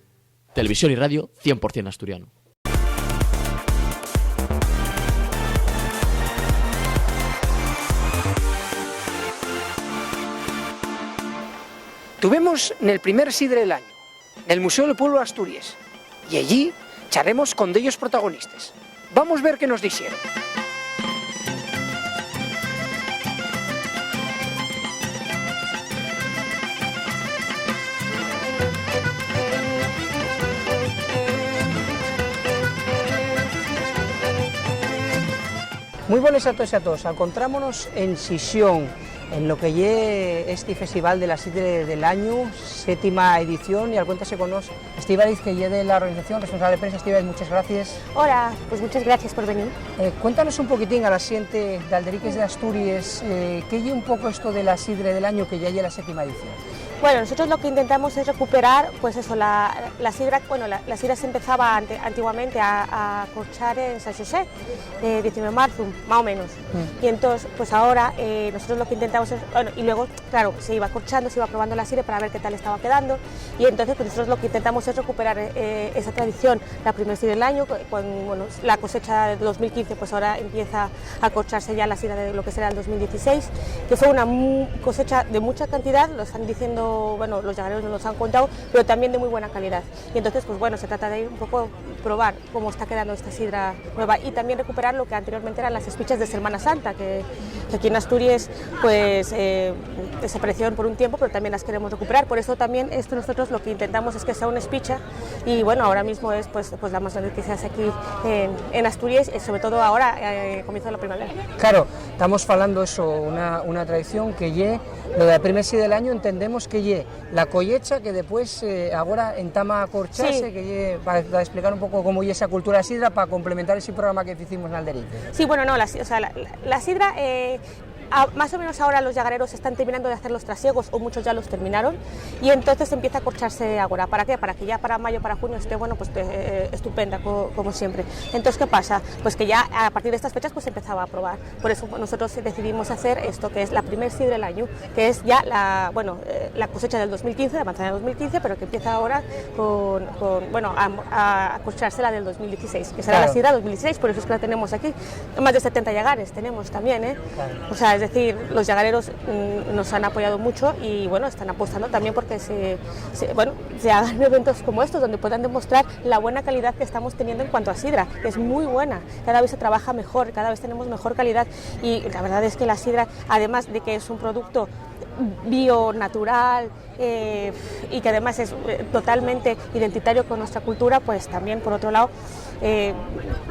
televisión y radio 100% asturiano. Tuvimos en el primer sidre del año, en el Museo del Pueblo de Asturias, y allí charemos con dellos protagonistas. Vamos ver qué nos dixeron. Muy buenas a todos y a todos. Encontrámonos en Sisión, en lo que lle este Festival de la Sidra del Año, 7ª edición, y al cuéntase con nos Estíbaliz, que lle de la organización, responsable de prensa. Estíbaliz, muchas gracias. Hola, pues muchas gracias por venir. Cuéntanos un poquitín a la xente de Alderiques de Asturias, ¿qué lle un poco esto de la Sidra del Año, que ya lle la 7ª edición? Bueno, nosotros lo que intentamos es recuperar, pues eso, la sidra. Bueno, la sidra se empezaba antiguamente a corchar en San José, 19 de marzo, más o menos. Y entonces, pues ahora nosotros lo que intentamos es, bueno, y luego, claro, se iba corchando, se iba probando la sidra para ver qué tal estaba quedando, y entonces pues nosotros lo que intentamos es recuperar esa tradición, la primera sidra del año, con bueno, la cosecha de 2015, pues ahora empieza a corcharse ya la sidra de lo que será el 2016, que fue una cosecha de mucha cantidad, lo están diciendo, bueno, los llagareros nos lo han contado, pero también de muy buena calidad. Y entonces, pues bueno, se trata de ir un poco probar cómo está quedando esta sidra nueva y también recuperar lo que anteriormente eran las espichas de Semana Santa, que aquí en Asturias pues desaparecieron por un tiempo, pero también las queremos recuperar. Por eso también esto nosotros lo que intentamos es que sea una espicha, y bueno, ahora mismo es pues la más grande que se hace aquí en Asturias, sobre todo ahora, comienzo de la primavera. Claro, estamos hablando eso, una tradición que lle, lo de la primera sidra del año entendemos que lle la collecha, que después ahora entama a corcharse, sí. Que lle, para explicar un poco cómo lle esa cultura sidra, para complementar ese programa que hicimos en Alderique. Sí, bueno, no, la sidra, más o menos ahora los llagareros están terminando de hacer los trasiegos, o muchos ya los terminaron, y entonces empieza a corcharse ahora. ¿Para qué? Para que ya para mayo, para junio esté, bueno, pues estupenda, como siempre. Entonces, ¿qué pasa? Pues que ya a partir de estas fechas pues empezaba a probar. Por eso nosotros decidimos hacer esto, que es la primera sidra del año, que es ya la cosecha del 2015, la manzana del 2015, pero que empieza ahora a corcharse la del 2016, que será, claro, la sidra 2016, por eso es que la tenemos aquí. Más de 70 llagares tenemos también, ¿eh? Claro. O sea, es decir, los llagareros nos han apoyado mucho y bueno, están apostando también porque se hagan eventos como estos, donde puedan demostrar la buena calidad que estamos teniendo en cuanto a sidra, que es muy buena, cada vez se trabaja mejor, cada vez tenemos mejor calidad, y la verdad es que la sidra, además de que es un producto bio, natural, y que además es totalmente identitario con nuestra cultura, pues también, por otro lado,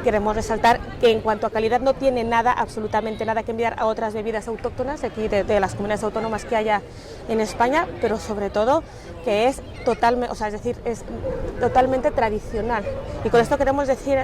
queremos resaltar que en cuanto a calidad no tiene nada, absolutamente nada que envidiar a otras bebidas autóctonas aquí de las comunidades autónomas que haya en España, pero sobre todo que es totalmente, o sea, es decir, es totalmente tradicional. Y con esto queremos decir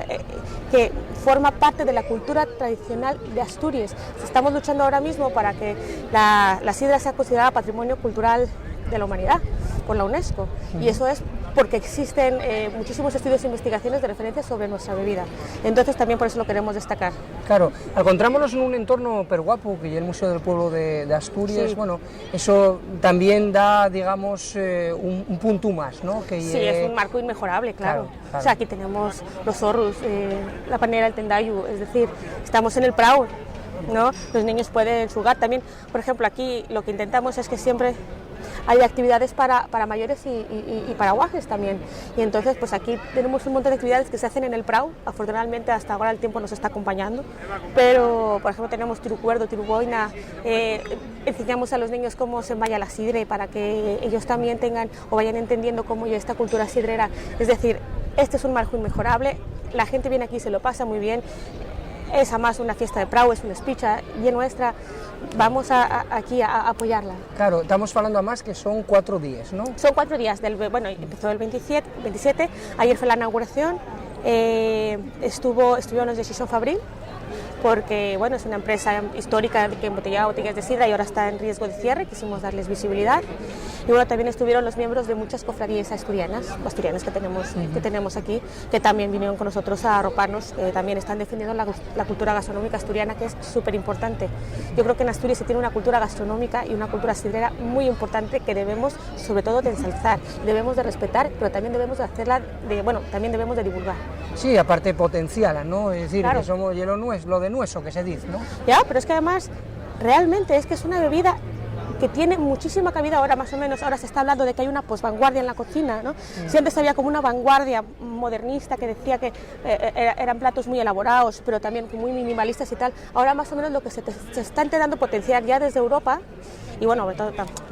que forma parte de la cultura tradicional de Asturias. Estamos luchando ahora mismo para que la sidra sea considerada Patrimonio Cultural de la Humanidad por la UNESCO, y eso es porque existen muchísimos estudios e investigaciones de referencia sobre nuestra bebida. Entonces también por eso lo queremos destacar. Claro, encontrámonos en un entorno perguapo, que es el Museo del Pueblo de Asturias, sí. Bueno, eso también da, digamos, un punto más, ¿no? Que sí, es un marco inmejorable, claro. O sea, aquí tenemos los zorros, la panera, el tendayu, es decir, estamos en el Prau, ¿no? Los niños pueden jugar también. Por ejemplo, aquí lo que intentamos es que siempre hay actividades para mayores y para guajes también, y entonces pues aquí tenemos un montón de actividades que se hacen en el Prau. Afortunadamente hasta ahora el tiempo nos está acompañando, pero por ejemplo tenemos tirucuerdo, tiruboina, enseñamos a los niños cómo se envaya la sidra para que ellos también tengan o vayan entendiendo cómo ya esta cultura sidrera. Es decir, este es un marco inmejorable, la gente viene aquí y se lo pasa muy bien. Es además una fiesta de Prau, es una espicha y nuestra, vamos aquí a apoyarla. Claro, estamos hablando además que son 4 días, ¿no? Son 4 días, empezó el 27, ayer fue la inauguración, estuvieron los de Sison Fabril, porque bueno, es una empresa histórica que embotellaba botellas de sidra y ahora está en riesgo de cierre, quisimos darles visibilidad. Y bueno, también estuvieron los miembros de muchas cofradías asturianas que tenemos aquí, que también vinieron con nosotros a arroparnos, también están defendiendo la cultura gastronómica asturiana, que es súper importante. Yo creo que en Asturias se tiene una cultura gastronómica y una cultura sidrera muy importante que debemos sobre todo de ensalzar, debemos de respetar, pero también debemos de hacerla, también debemos de divulgar. Sí, aparte potenciarla, ¿no? Es decir, claro, que somos lo de nuestro que se dice, ¿no? Ya, pero es que además realmente es que es una bebida que tiene muchísima cabida ahora, más o menos. Ahora se está hablando de que hay una posvanguardia en la cocina, ¿no? Si antes había como una vanguardia modernista que decía que eran platos muy elaborados, pero también muy minimalistas y tal, ahora más o menos lo que se está intentando potenciar ya desde Europa, y bueno,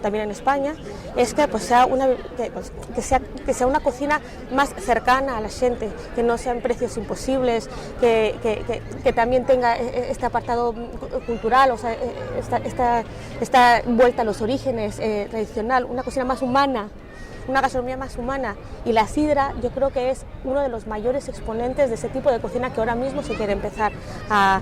también en España, es que pues sea una cocina más cercana a la gente, que no sean precios imposibles, que también tenga este apartado cultural, o sea, esta vuelta a los orígenes tradicional, una cocina más humana, una gastronomía más humana. Y la sidra yo creo que es uno de los mayores exponentes de ese tipo de cocina que ahora mismo se quiere empezar a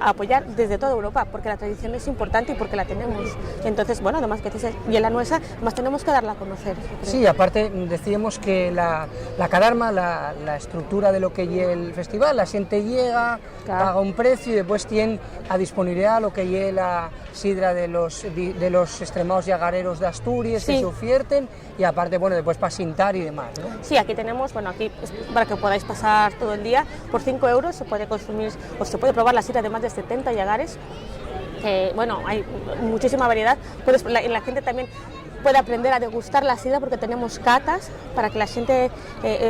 apoyar desde toda Europa, porque la tradición es importante y porque la tenemos. Entonces, bueno, además que y en la nuestra, además tenemos que darla a conocer. Sí, aparte decíamos que la cadarma, la estructura de lo que es el festival, la gente llega, paga un precio y después tiene a disponibilidad lo que es la sidra de los extremados llagareros de Asturias, que se ofierten, y aparte, bueno, después para sintar y demás, ¿no? Sí, aquí tenemos, bueno, aquí para que podáis pasar todo el día, por 5 euros se puede consumir, o se puede probar la sidra de más de 70 llagares. Bueno, hay muchísima variedad. La gente también puede aprender a degustar la sidra porque tenemos catas para que la gente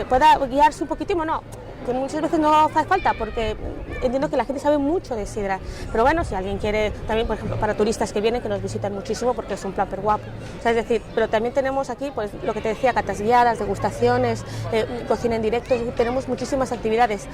pueda guiarse un poquitín, no, que muchas veces no hace falta, porque entiendo que la gente sabe mucho de sidra, pero bueno, si alguien quiere, también por ejemplo para turistas que vienen, que nos visitan muchísimo porque es un plan guapo, o sea, es decir, pero también tenemos aquí pues lo que te decía, catas guiadas, degustaciones, cocina en directo, tenemos muchísimas actividades,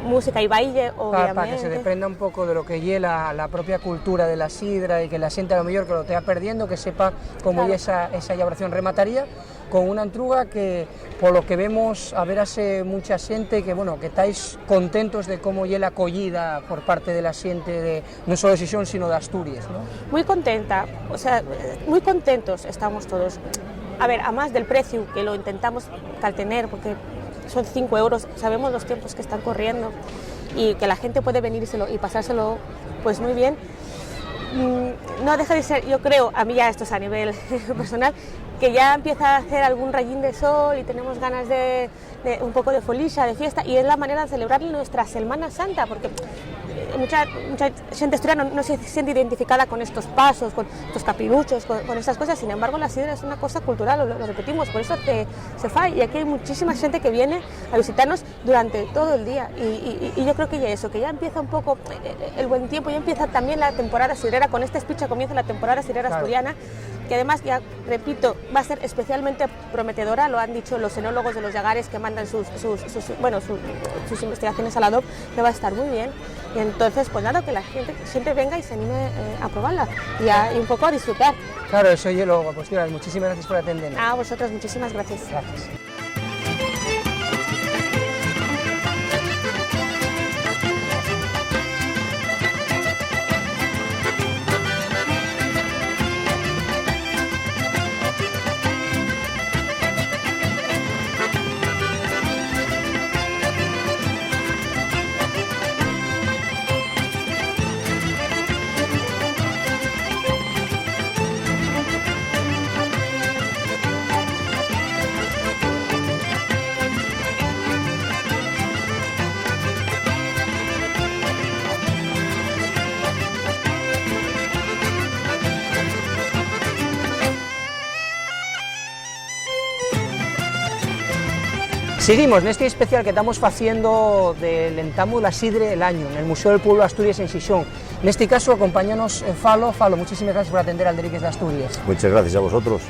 música y baile, obviamente. Para que se desprenda un poco de lo que lleva la propia cultura de la sidra y que la gente a lo mejor que lo esté perdiendo, que sepa cómo esa elaboración. Remataría con una entruga que, por lo que vemos, a ver, hace mucha gente que, bueno, que estáis contentos de cómo llega la acogida por parte de la gente, de, no solo de Xixón, sino de Asturias, ¿no? Muy contenta, o sea, muy contentos estamos todos. A ver, además del precio, que lo intentamos caltener, porque son 5 euros, sabemos los tiempos que están corriendo y que la gente puede venírselo y pasárselo pues muy bien. No deja de ser, yo creo, a mí ya esto es a nivel personal, que ya empieza a hacer algún rayín de sol y tenemos ganas de un poco de folixa, de fiesta, y es la manera de celebrar nuestra Semana Santa, porque mucha gente asturiana no se siente identificada con estos pasos, con estos capiruchos, con estas cosas. Sin embargo, la sidra es una cosa cultural, lo repetimos, por eso se fa, y aquí hay muchísima gente que viene a visitarnos durante todo el día, y yo creo que ya eso, que ya empieza un poco el buen tiempo, ya empieza también la temporada sidrera, con esta espicha comienza la temporada sidrera asturiana, que además, ya repito, va a ser especialmente prometedora, lo han dicho los enólogos de los llagares que mandan sus investigaciones a la DOP, que va a estar muy bien. Y entonces, pues nada, que la gente venga y se anime a probarla y un poco a disfrutar. Claro, eso yo lo hago. Pues muchísimas gracias por atendernos. A vosotros, muchísimas gracias. Gracias. Seguimos en este especial que estamos haciendo del Entamu la Sidre el año, en el Museo del Pueblo de Asturias en Xixón. En este caso, acompáñanos Falo. Falo, muchísimas gracias por atender al Deriques de Asturias. Muchas gracias a vosotros.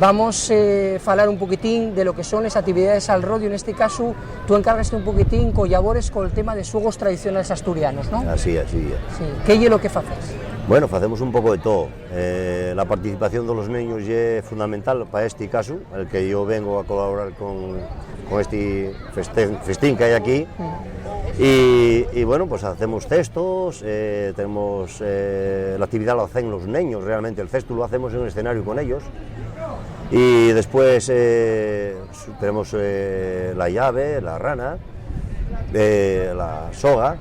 Vamos a hablar un poquitín de lo que son las actividades al rodio. En este caso, tú encargaste un poquitín, collabores con el tema de xogos tradicionales asturianos, ¿no? Así. Sí. ¿Qué es lo que haces? Bueno, facemos un pouco de todo. La participación dos neños é fundamental para este caso, el que yo vengo a colaborar con este festín que hay aquí. Y bueno, pues hacemos cestos, tenemos la actividad la hacen los niños, realmente el cesto lo hacemos en un escenario con ellos. Y después tenemos la llave, la rana, la soga.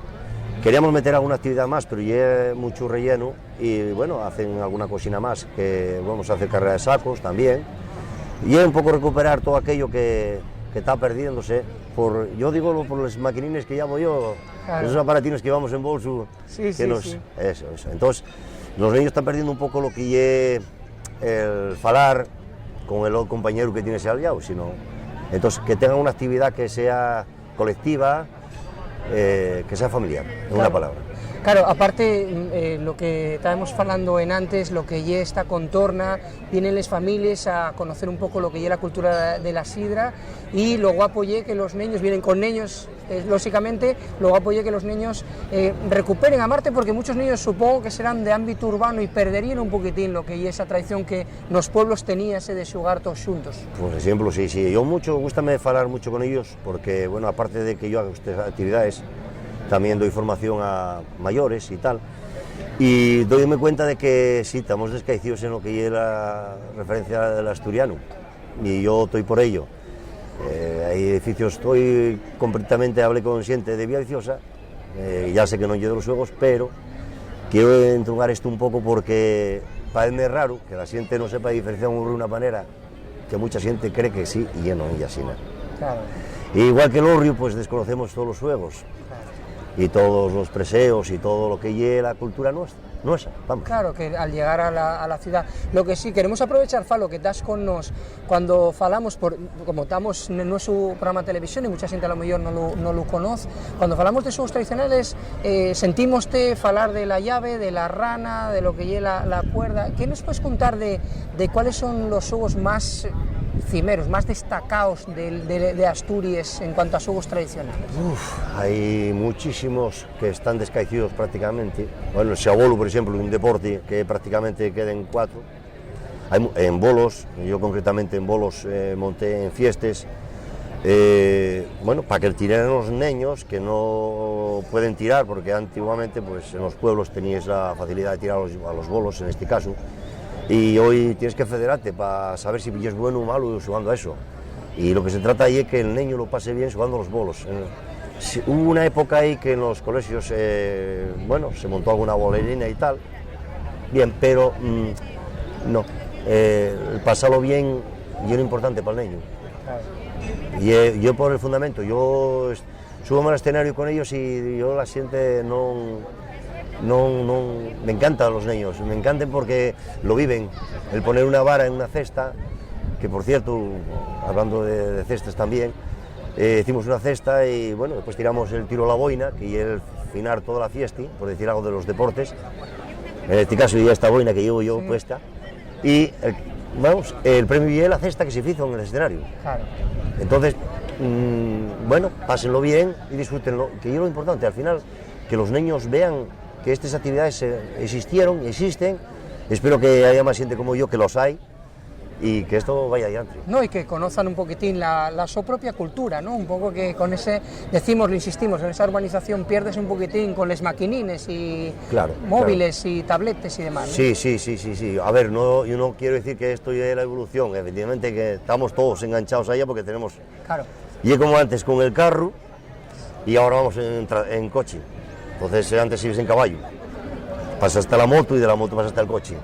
Queríamos meter alguna actividad más, pero ya mucho relleno, y bueno, hacen alguna cocina más, que vamos a hacer carrera de sacos también, y un poco recuperar todo aquello que está perdiéndose, yo digo por los maquinines que llamo yo, claro. Esos aparatines que llevamos en bolso, sí. Eso. Entonces, los niños están perdiendo un pouco lo que é el falar con el compañero que tienes al lado, sino entonces que tengan una actividad que sea colectiva, que sea familiar, en una palabra. Claro, aparte lo que estábamos falando en antes, lo que lle esta contorna, vienen las familias a conocer un poco lo que lle la cultura de la sidra, y lo guapo lle que los niños vienen con niños, lógicamente, lo guapo lle que los niños recuperen a Marte, porque muchos niños supongo que serán de ámbito urbano y perderían un poquitín lo que lle esa tradición que los pueblos tenían de xugar todos juntos. Por ejemplo, sí, yo gústame falar mucho con ellos, porque, bueno, aparte de que yo hago estas actividades, también doy formación a mayores y tal, y doyme cuenta de que sí, estamos descaicidos en lo que es la referencia del asturiano, y yo estoy por ello. Hay edificios, estoy completamente, hablé consciente de Vía Viciosa, ya sé que no llevo los juegos, pero quiero entrugar esto un poco porque parece raro que la gente no sepa diferenciar de una manera que mucha gente cree que sí y no, y así no. Claro. Igual que el Orrio, pues desconocemos todos los juegos. Y todos los preseos y todo lo que lleva la cultura nuestra, vamos. Claro, que al llegar a la ciudad, lo que sí, queremos aprovechar, Falo, que estás con nos, cuando falamos, como estamos en nuestro programa de televisión y mucha gente a lo mejor no lo conoce, cuando falamos de juegos tradicionales, sentimos-te falar de la llave, de la rana, de lo que lleva la cuerda. ¿Qué nos puedes contar de cuáles son los juegos más cimeros, más destacados de Asturias en cuanto a juegos tradicionales? Hay muchísimos que están descaicidos prácticamente. Bueno, el xabolo, por ejemplo, un deporte que prácticamente queda en 4. En bolos, yo concretamente en bolos monté en fiestas, bueno, para que tiraran los niños que no pueden tirar, porque antiguamente pues, en los pueblos teníais la facilidad de tirar a los bolos, en este caso, y hoy tienes que federarte para saber si es bueno o malo jugando a eso. Y lo que se trata ahí es que el niño lo pase bien jugando a los bolos. Hubo una época ahí que en los colegios, bueno, se montó alguna bolerina y tal, bien, pero no, el pasarlo bien y es importante para el niño. Y yo por el fundamento, yo subo al escenario con ellos y yo la gente no, me encantan los niños, me encantan porque lo viven, el poner una vara en una cesta, que por cierto, hablando de cestas también, hicimos una cesta y bueno, después tiramos el tiro a la boina, que es el final toda la fiesta, por decir algo de los deportes, en este caso ya esta boina que llevo yo puesta, y vamos, el premio es la cesta que se hizo en el escenario. Claro. Entonces, bueno, pásenlo bien y disfrútenlo, que es lo importante, al final, que los niños vean que estas actividades existieron y existen. Espero que haya más gente como yo, que los hay, y que esto vaya adelante. No, y que conozcan un poquitín su propia cultura, ¿no? Un poco que con ese, decimos, lo insistimos, en esa urbanización pierdes un poquitín con las maquinines y móviles y tabletes y demás, ¿no? Sí. A ver, yo no quiero decir que esto es la evolución, efectivamente que estamos todos enganchados allá porque tenemos... Claro. Y es como antes con el carro y ahora vamos en coche. Entonces antes ibas en caballo, pasaste a la moto y de la moto pasaste al coche.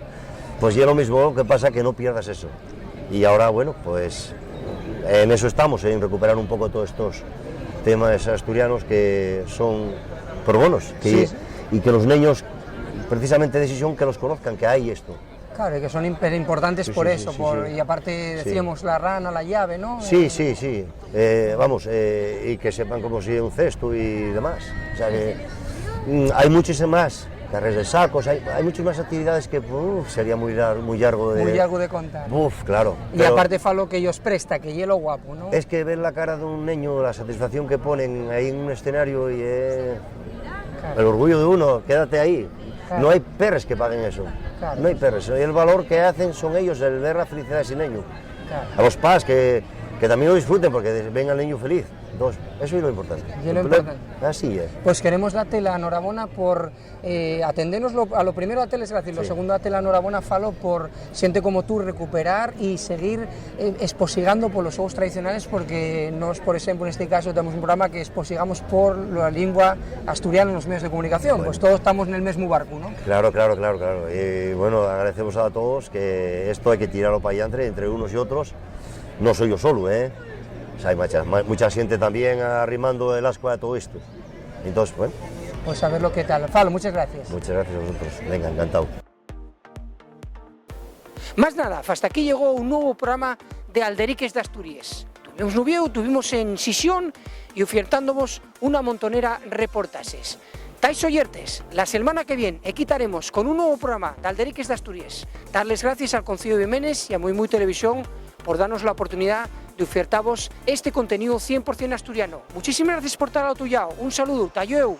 Pues ya lo mismo, que pasa que no pierdas eso. Y ahora, bueno, pues en eso estamos, en recuperar un poco todos estos temas asturianos que son por buenos, y que los niños, precisamente decisión que los conozcan, que hay esto. Claro, y que son importantes por eso, y aparte decíamos la rana, la llave, ¿no? Sí. Vamos, y que sepan cómo sigue un cesto y demás. O sea que hay muchos más. Carreras de sacos, hay muchas más actividades que sería muy largo de contar. Claro. Y aparte falo que ellos presta, que hielo guapo, ¿no? Es que ver la cara de un niño, la satisfacción que ponen ahí en un escenario y el orgullo de uno, quédate ahí. Claro. No hay perres que paguen eso, no hay perres. El valor que hacen son ellos, el ver la felicidad de ese niño. Claro. A los padres que también lo disfruten porque ven al niño feliz. Entonces, eso es lo importante. Así es. Pues queremos darte la enhorabuena por atendernos a lo primero, darte las gracias, lo segundo, darte la enhorabuena, Falo, por gente como tú recuperar y seguir exposigando por los juegos tradicionales, porque nos, por ejemplo, en este caso tenemos un programa que exposigamos por la lengua asturiana en los medios de comunicación, pues todos estamos en el mismo barco, ¿no? Claro. Y bueno, agradecemos a todos que esto hay que tirarlo para allá entre unos y otros. No soy yo solo, O sea, hay mucha gente también arrimando el ascua a todo esto. Entonces, bueno. Pues a ver lo que tal. Falo, muchas gracias. Muchas gracias a vosotros. Venga, encantado. Más nada, hasta aquí llegó un nuevo programa de Alderiques d'Astúries. Tuvimos Nubieu, tuvimos en Sisión y ofertándonos una montonera reportajes. Tais oyertes, la semana que viene equitaremos con un nuevo programa de Alderiques d'Astúries. Darles gracias al Concello de Jiménez y a Muy Televisión por darnos la oportunidad de ofertaros este contenido 100% asturiano. Muchísimas gracias por estar al tuyao. Un saludo, tayeu.